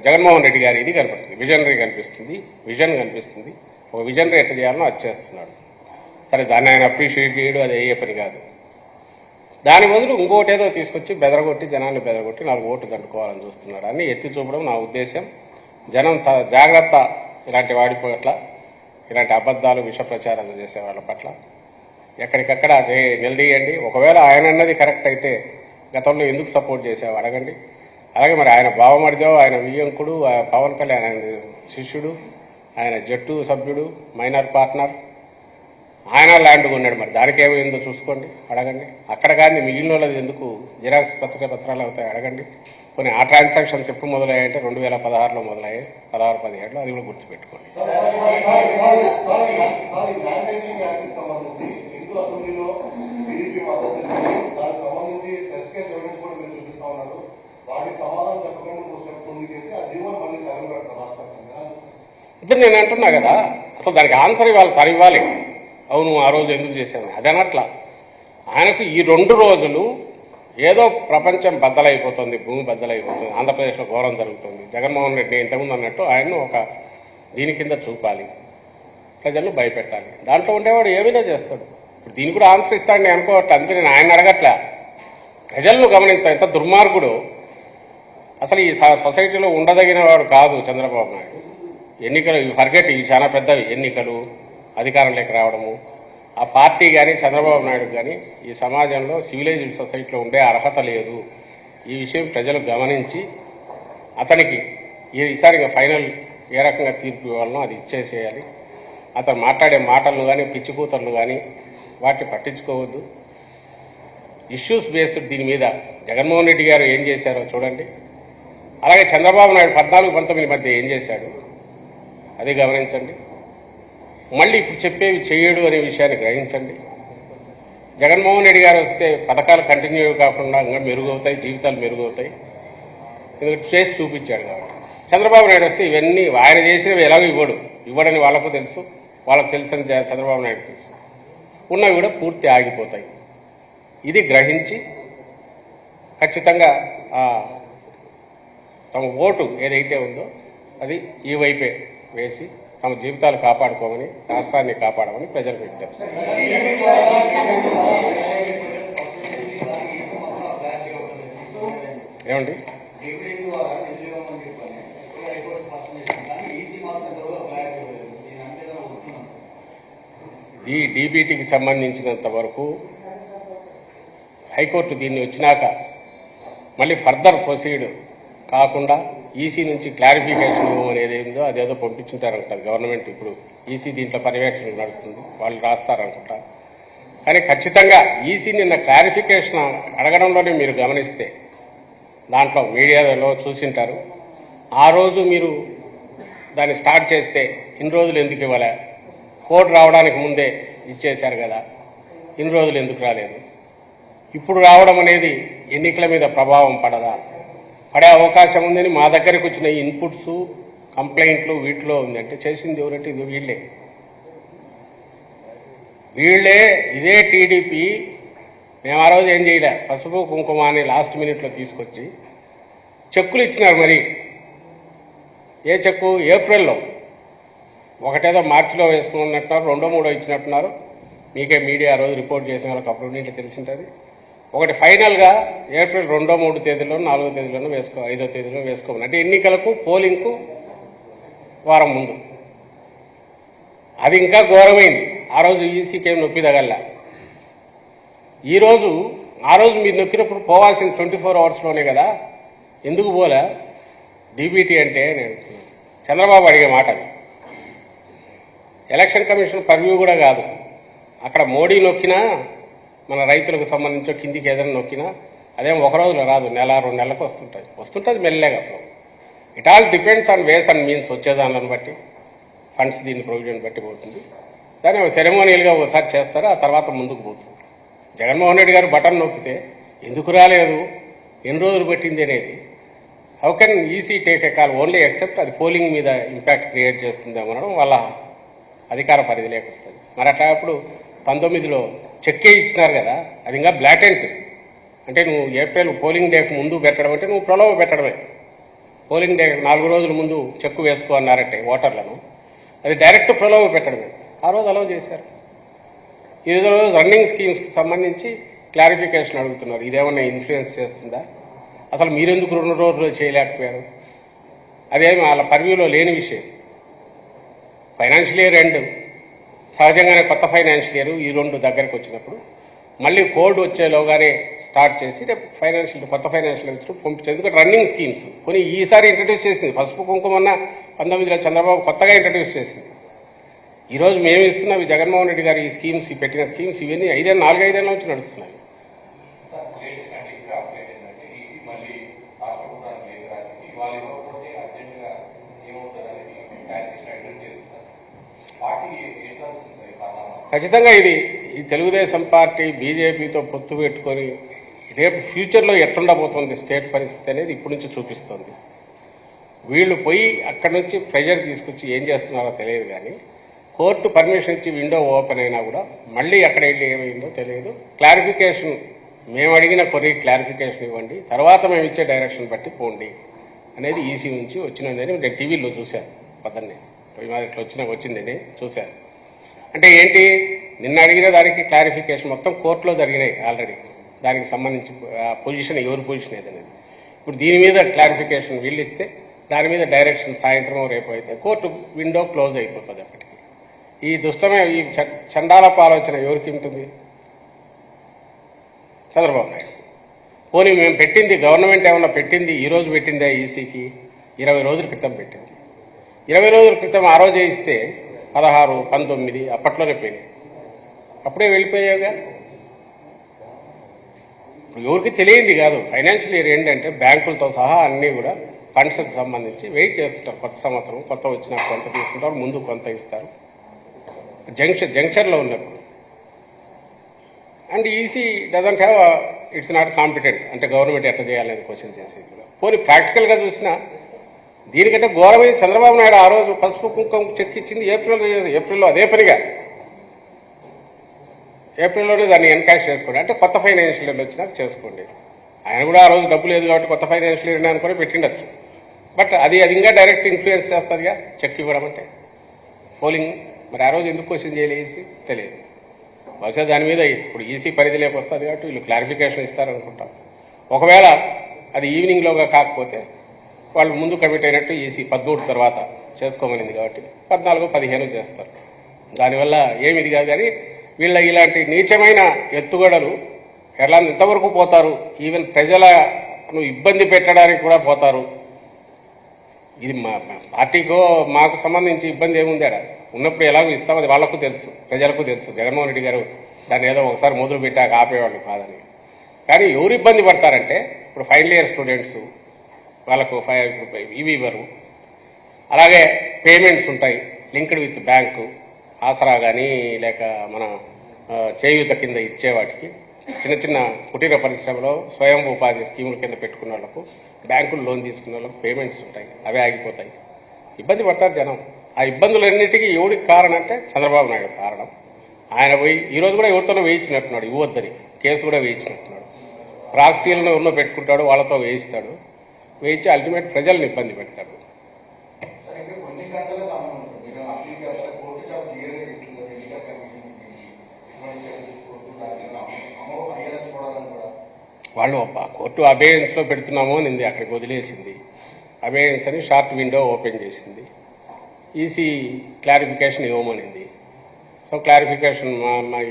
జగన్మోహన్ రెడ్డి గారి ఇది కనపడుతుంది. విజనరీ కనిపిస్తుంది, విజన్ కనిపిస్తుంది. ఒక విజనరీ ఎట్లా చేయాలనో అది చేస్తున్నాడు. సరే, దాన్ని ఆయన అప్రిషియేట్ చేయడం అది అయ్యే పని కాదు. దాని బదులు ఇంకోటి ఏదో తీసుకొచ్చి బెదరగొట్టి జనాన్ని బెదరగొట్టి 4 ఓట్లు దండుకోవాలని చూస్తున్నాడు అని ఎత్తి చూపడం నా ఉద్దేశం. జనం జాగ్రత్త ఇలాంటి వాడి పట్ల, ఇలాంటి అబద్ధాలు విష ప్రచారాలు చేసే వాళ్ళ పట్ల ఎక్కడికక్కడ నిలదీయండి. ఒకవేళ ఆయన అన్నది కరెక్ట్ అయితే గతంలో ఎందుకు సపోర్ట్ చేసేవో అడగండి. అలాగే మరి ఆయన బావమరిదో, ఆయన వియ్యంకుడు, పవన్ కళ్యాణ్ ఆయన శిష్యుడు, ఆయన జట్టు సభ్యుడు, మైనర్ పార్ట్నర్, ఆయన ల్యాండ్ కొన్నాడు. మరి దానికి ఏమైందో చూసుకోండి, అడగండి. అక్కడ కానీ మిగిలిన వాళ్ళది ఎందుకు జిరాక్స్ పత్రాలు అవుతాయి అడగండి. కొన్ని ఆ ట్రాన్సాక్షన్స్ ఎప్పుడు మొదలయ్యాయంటే 2016లో మొదలయ్యాయి, 16-17లో. అది కూడా గుర్తుపెట్టుకోండి. ఇప్పుడు నేను అంటున్నా కదా, అసలు దానికి ఆన్సర్ ఇవ్వాలి, తను ఇవ్వాలి. అవును ఆ రోజు ఎందుకు చేశాను అదనట్లా. ఆయనకు ఈ 2 రోజులు ఏదో ప్రపంచం బద్దలైపోతుంది, భూమి బద్దలైపోతుంది, ఆంధ్రప్రదేశ్లో ఘోరం జరుగుతుంది, జగన్మోహన్ రెడ్డి ఇంతకుముందు అన్నట్టు ఆయన్ను ఒక దీని కింద చూపాలి, ప్రజలను భయపెట్టాలి. దాంట్లో ఉండేవాడు ఏమైనా చేస్తాడు. ఇప్పుడు దీనికి కూడా ఆన్సర్ ఇస్తాడని అనుకోవట్లే, అందుకే నేను ఆయన అడగట్లే. ప్రజలను గమనించా, ఎంత దుర్మార్గుడు. అసలు ఈ సొసైటీలో ఉండదగిన వాడు కాదు చంద్రబాబు నాయుడు. ఎన్నికలు ఫర్గెట్, ఇవి చాలా పెద్దవి. ఎన్నికలు, అధికారంలోకి రావడము, ఆ పార్టీ కానీ చంద్రబాబు నాయుడు కానీ ఈ సమాజంలో సివిలైజ్డ్ సొసైటీలో ఉండే అర్హత లేదు. ఈ విషయం ప్రజలు గమనించి అతనికి ఈసారి ఫైనల్ ఏ రకంగా తీర్పు ఇవ్వాలనో అది ఇచ్చేసేయాలి. అతను మాట్లాడే మాటలను కానీ పిచ్చి కూతర్లు కానీ వాటిని పట్టించుకోవద్దు. ఇష్యూస్ బేస్డ్ దీని మీద జగన్మోహన్ రెడ్డి గారు ఏం చేశారో చూడండి. అలాగే చంద్రబాబు నాయుడు 14-19 మధ్య ఏం చేశాడు అది గమనించండి. మళ్ళీ ఇప్పుడు చెప్పేవి చేయడు అనే విషయాన్ని గ్రహించండి. జగన్మోహన్ రెడ్డి గారు వస్తే పథకాలు కంటిన్యూ కాకుండా ఇంకా మెరుగవుతాయి, జీవితాలు మెరుగవుతాయి. ఎందుకంటే చేసి చూపించాడు కాబట్టి. చంద్రబాబు నాయుడు వస్తే ఇవన్నీ ఆయన చేసినవి ఎలాగో ఇవ్వడని వాళ్ళకు తెలుసు, వాళ్ళకు తెలుసని చంద్రబాబు నాయుడు తెలుసు. ఉన్నవి కూడా పూర్తి ఆగిపోతాయి. ఇది గ్రహించి ఖచ్చితంగా తమ ఓటు ఏదైతే ఉందో అది ఈ వైపే వేసి తమ జీవితాలు కాపాడుకోమని, రాష్ట్రాన్ని కాపాడమని ప్రజలకు విజ్ఞప్తి. ఏమండి ఈ డీబీటీకి సంబంధించినంత వరకు హైకోర్టు దీన్ని వచ్చినాక మళ్ళీ ఫర్దర్ ప్రొసీడ్ కాకుండా ఈసీ నుంచి క్లారిఫికేషన్ అనేది ఏందో అదేదో పంపించుంటారనుకుంటారు గవర్నమెంట్. ఇప్పుడు ఈసీ దీంట్లో పర్యవేక్షణ నడుస్తుంది, వాళ్ళు రాస్తారనుకుంటా. కానీ ఖచ్చితంగా ఈసీ నిన్న క్లారిఫికేషన్ అడగడంలోనే మీరు గమనిస్తే దాంట్లో మీడియాలో చూసింటారు. ఆ రోజు మీరు దాన్ని స్టార్ట్ చేస్తే ఇన్ని రోజులు ఎందుకు ఇవ్వలే, కోడ్ రావడానికి ముందే ఇచ్చేశారు కదా, ఇన్ని రోజులు ఎందుకు రాలేదు, ఇప్పుడు రావడం అనేది ఎన్నికల మీద ప్రభావం పడే అవకాశం ఉందని మా దగ్గరకు వచ్చిన ఇన్పుట్స్, కంప్లైంట్లు వీటిలో ఉందంటే చేసింది ఎవరంటే ఇది వీళ్ళే. ఇదే టీడీపీ మేము ఆ రోజు ఏం చేయలే, పసుపు కుంకుమ అని లాస్ట్ మినిట్లో తీసుకొచ్చి చెక్కులు ఇచ్చినారు. మరి ఏ చెక్కు? ఏప్రిల్లో ఒకటేదో మార్చిలో వేసుకున్నట్టున్నారు, 2-3 ఇచ్చినట్టున్నారు. మీకే మీడియా ఆ రోజు రిపోర్ట్ చేసిన వాళ్ళకి అప్పుడు నీళ్ళు తెలిసింటుంది. ఒకటి ఫైనల్గా ఏప్రిల్ 2-3 తేదీలోనూ 4వ తేదీలోనూ 5వ తేదీలో వేసుకోమని, అంటే ఎన్నికలకు పోలింగ్కు వారం ముందు. అది ఇంకా ఘోరమైంది. ఆ రోజు ఈసీకి ఏం నొప్పి తగల్లా. ఆ రోజు మీరు నొక్కినప్పుడు పోవాల్సిన 24 అవర్స్లోనే కదా, ఎందుకు పోలే? డీబీటీ అంటే నేను చంద్రబాబు అడిగే మాట అది. ఎలక్షన్ కమిషన్ పర్వ్యూ కూడా కాదు. అక్కడ మోడీ నొక్కినా, మన రైతులకు సంబంధించి కిందికి ఏదైనా నొక్కినా అదేం ఒక రోజులో రాదు, 1-2 నెలలకు వస్తుంటుంది మెల్లగా. It all depends on ways and means, వచ్చేదాన్ని బట్టి ఫండ్స్ దీన్ని ప్రొవిజన్ బట్టి పోతుంది. దాన్ని సెరమోనియల్గా ఒకసారి చేస్తారు, ఆ తర్వాత ముందుకు పోతుంది. జగన్మోహన్ రెడ్డి గారు బటన్ నొక్కితే ఎందుకు రాలేదు, ఎన్ని రోజులు పట్టింది అనేది how can EC take a call only except అది పోలింగ్ మీద ఇంపాక్ట్ క్రియేట్ చేస్తుందేమో అనడం వాళ్ళ అధికార పరిధి లేకొస్తుంది. మరి అట్లాప్పుడు 19లో చెక్కే ఇచ్చినారు కదా, అది ఇంకా బ్లాటెంట్. అంటే నువ్వు ఏప్రిల్ పోలింగ్ డేకి ముందు పెట్టడం అంటే నువ్వు ప్రలోభ పెట్టడమే. పోలింగ్ డే 4 రోజుల ముందు చెక్కు వేసుకో అన్నారంటే ఓటర్లను, అది డైరెక్ట్ ప్రలోభ పెట్టడమే. ఆ రోజు అలౌ చేశారు. ఈ రోజు రన్నింగ్ స్కీమ్స్కి సంబంధించి క్లారిఫికేషన్ అడుగుతున్నారు. ఇదేమన్నా ఇన్ఫ్లుయెన్స్ చేస్తుందా? అసలు మీరెందుకు 2 రోజులు చేయలేకపోయారు? అదేమి వాళ్ళ పర్వ్యూలో లేని విషయం. ఫైనాన్షియల్ ఇయర్ ఎండ్, సహజంగానే కొత్త ఫైనాన్షియల్ ఇయర్ ఈ 2 దగ్గరికి వచ్చినప్పుడు మళ్ళీ కోడ్ వచ్చేలోగానే స్టార్ట్ చేసి రేపు కొత్త ఫైనాన్షియల్ ఇచ్చి పంపించారు. ఎందుకంటే రన్నింగ్ స్కీమ్స్ కొన్ని ఈసారి ఇంట్రడ్యూస్ చేసింది. పసుపు కుంకుమన్న 19లో చంద్రబాబు కొత్తగా ఇంట్రడ్యూస్ చేసింది. ఈరోజు మేము ఇస్తున్నవి జగన్మోహన్ రెడ్డి గారు ఈ స్కీమ్స్ పెట్టిన స్కీమ్స్ ఇవన్నీ 4-5 నుంచి నడుస్తున్నాయి. ఖచ్చితంగా ఇది ఈ తెలుగుదేశం పార్టీ బీజేపీతో పొత్తు పెట్టుకొని రేపు ఫ్యూచర్లో ఎట్లుండబోతుంది స్టేట్ పరిస్థితి అనేది ఇప్పటి నుంచి చూపిస్తుంది. వీళ్ళు పోయి అక్కడి నుంచి ప్రెజర్ తీసుకొచ్చి ఏం చేస్తున్నారో తెలియదు, కానీ కోర్టు పర్మిషన్ ఇచ్చి విండో ఓపెన్ అయినా కూడా మళ్ళీ అక్కడ వెళ్ళి ఏమైందో తెలియదు. క్లారిఫికేషన్ మేము అడిగిన క్లారిఫికేషన్ ఇవ్వండి, తర్వాత మేము ఇచ్చే డైరెక్షన్ బట్టి పోండి అనేది ఈసీ నుంచి వచ్చినదని నేను టీవీలో చూశాను. పొద్దున్నే ఇట్లా వచ్చిందని చూశాను. అంటే ఏంటి, నిన్న అడిగిన దానికి క్లారిఫికేషన్ మొత్తం కోర్టులో జరిగినాయి ఆల్రెడీ. దానికి సంబంధించి పొజిషన్ ఎవరి పొజిషన్ ఏదనేది ఇప్పుడు దీని మీద క్లారిఫికేషన్ వీళ్ళు ఇస్తే దాని మీద డైరెక్షన్ సాయంత్రం రేపు అయితే కోర్టు విండో క్లోజ్ అయిపోతుంది. అప్పటికి ఈ ఈ చండాలపు ఆలోచన ఎవరికి ఉంటుంది? చంద్రబాబు నాయుడు. పోనీ మేము పెట్టింది గవర్నమెంట్ ఏమన్నా పెట్టింది ఈ రోజు పెట్టిందే ఈసీకి 20 రోజుల క్రితం పెట్టింది. 20 రోజుల క్రితం ఆ రోజు వేయిస్తే 16, 19 అప్పట్లోనే పోయినాయి. అప్పుడే వెళ్ళిపోయావుగా. ఎవరికి తెలియంది కాదు. ఫైనాన్షియల్ ఇయర్ ఏంటంటే బ్యాంకులతో సహా అన్నీ కూడా ఫండ్స్కి సంబంధించి వెయిట్ చేస్తుంటారు. కొత్త సంవత్సరం కొత్త వచ్చినా కొంత తీసుకుంటారు, ముందు కొంత ఇస్తారు జంక్షన్లో ఉన్నప్పుడు. And EC doesn't have it's not competent. అంటే గవర్నమెంట్ ఎట్లా చేయాలనేది క్వశ్చన్ చేసేది కూడా. పోనీ ప్రాక్టికల్గా చూసినా దీనికంటే ఘోరమైన చంద్రబాబు నాయుడు ఆ రోజు పసుపు కుంకుమ చెక్ ఇచ్చింది ఏప్రిల్లో అదే పనిగా ఏప్రిల్లోనే దాన్ని ఎన్కాష్ చేసుకోండి. అంటే కొత్త ఫైనాన్షియల్ ఇయర్ వచ్చినాక చేసుకోండి. ఆయన కూడా ఆ రోజు డబ్బు లేదు కాబట్టి కొత్త ఫైనాన్షియల్ ఇయర్ అనుకుని పెట్టిండొచ్చు. బట్ అది ఇంకా డైరెక్ట్ ఇన్ఫ్లుయెన్స్ చేస్తుందిగా చెక్ ఇవ్వడం అంటే పోలింగ్. మరి ఆ రోజు ఎందుకు క్వశ్చన్ చేయలేసి తెలియదు. బహుశా దాని మీద ఇప్పుడు ఈసీ పరిధిలోకి వస్తుంది కాబట్టి వీళ్ళు క్లారిఫికేషన్ ఇస్తారనుకుంటాం. ఒకవేళ అది ఈవినింగ్లోగా కాకపోతే వాళ్ళు ముందు కమిట్ అయినట్టు ఈసీ 13 తర్వాత చేసుకోమనింది కాబట్టి 14, 15 చేస్తారు. దానివల్ల ఏమిది కాదు. కానీ వీళ్ళ ఇలాంటి నీచమైన ఎత్తుగడలు ఎంతవరకు పోతారు? ఈవెన్ ప్రజలను ఇబ్బంది పెట్టడానికి కూడా పోతారు. ఇది మా పార్టీకో మాకు సంబంధించి ఇబ్బంది ఏముంది? ఉన్నప్పుడు ఎలాగో ఇస్తాం, అది వాళ్లకు తెలుసు, ప్రజలకు తెలుసు. జగన్మోహన్ రెడ్డి గారు దాన్ని ఏదో ఒకసారి మొదలు పెట్టాక ఆపేవాళ్ళు కాదని. కానీ ఎవరు ఇబ్బంది పడతారంటే ఇప్పుడు ఫైనల్ ఇయర్ స్టూడెంట్స్, వాళ్ళకు ఇవి ఇవ్వరు. అలాగే పేమెంట్స్ ఉంటాయి లింక్డ్ విత్ బ్యాంకు, ఆసరా కానీ లేక మన చేయూత కింద ఇచ్చే వాటికి చిన్న కుటీర పరిశ్రమలో స్వయం ఉపాధి స్కీముల కింద పెట్టుకున్న వాళ్ళకు బ్యాంకులు లోన్ తీసుకున్న వాళ్ళకు పేమెంట్స్ ఉంటాయి, అవే ఆగిపోతాయి. ఇబ్బంది పడతారు జనం. ఆ ఇబ్బందులన్నిటికీ ఎవరికి కారణం అంటే చంద్రబాబు నాయుడు కారణం. ఆయన పోయి ఈరోజు కూడా ఎవరితోనో వేయించినట్టున్నాడు, ఇవ్వద్దని కేసు కూడా వేయించినట్టున్నాడు. ప్రాక్సీలను ఎవరినో పెట్టుకుంటాడు, వాళ్ళతో వేయిస్తాడు. వేయించి అల్టిమేట్ ప్రజలను ఇబ్బంది పెడతాడు. వాళ్ళు కోర్టు అబేయన్స్లో పెడుతున్నాము అనింది, అక్కడికి వదిలేసింది. అబేయన్స్ అని షార్ట్ విండో ఓపెన్ చేసింది. ఈసీ క్లారిఫికేషన్ ఇవ్వమనింది. సో క్లారిఫికేషన్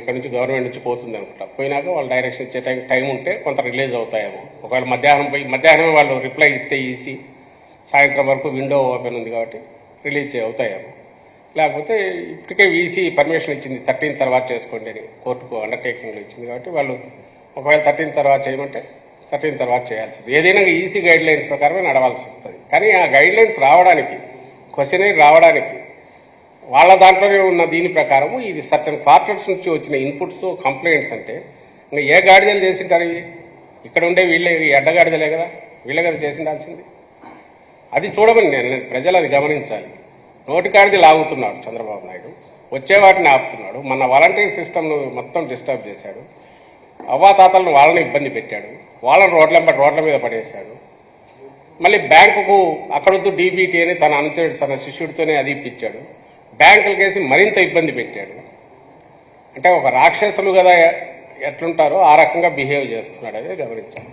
ఇక్కడ నుంచి గవర్నమెంట్ నుంచి పోతుంది అనుకుంటా. పోయినాక వాళ్ళు డైరెక్షన్ ఇచ్చే టైం ఉంటే కొంత రిలీజ్ అవుతాయేమో. ఒకవేళ మధ్యాహ్నమే వాళ్ళు రిప్లై ఇస్తే ఈసీ సాయంత్రం వరకు విండో ఓపెన్ ఉంది కాబట్టి రిలీజ్ అవుతాయేమో. లేకపోతే ఇప్పటికే ఈసీ పర్మిషన్ ఇచ్చింది 13 తర్వాత చేసుకోండి అని, కోర్టుకు అండర్టేకింగ్లో ఇచ్చింది కాబట్టి వాళ్ళు ఒకవేళ 13 తర్వాత చేయమంటే 13 తర్వాత చేయాల్సి వస్తుంది. ఏదైనా ఈసీ గైడ్ లైన్స్ ప్రకారమే నడవాల్సి వస్తుంది. కానీ ఆ గైడ్ లైన్స్ రావడానికి, క్వశ్చన్ రావడానికి వాళ్ళ దాంట్లోనే ఉన్న దీని ప్రకారము ఇది సర్టన్ క్వార్టర్స్ నుంచి వచ్చిన ఇన్పుట్స్ కంప్లైంట్స్ అంటే ఇంకా ఏ గాడిదలు చేసింటారు ఇవి? ఇక్కడ ఉండే వీళ్ళే అడ్డగాడిదలే కదా, వీళ్ళే కదా చేసిండాల్సింది. అది చూడమని నేను ప్రజలు అది గమనించాలి. నోటికాడిది లాగుతున్నాడు చంద్రబాబు నాయుడు, వచ్చే వాటిని ఆపుతున్నాడు. మన వాలంటీర్ సిస్టమ్ను మొత్తం డిస్టర్బ్ చేశాడు. అవ్వాతాతలను వాళ్ళని ఇబ్బంది పెట్టాడు, వాళ్ళని రోడ్ల మీద పడేశాడు. మళ్ళీ బ్యాంకుకు అక్కడొద్దు డీబీటీ అని తన శిష్యుడితోనే అది ఇప్పించాడు. బ్యాంకుల కేసి మరింత ఇబ్బంది పెట్టాడు. అంటే ఒక రాక్షసులు కదా ఎట్లుంటారో ఆ రకంగా బిహేవ్ చేస్తున్నాడు. అదే గమనించాలి.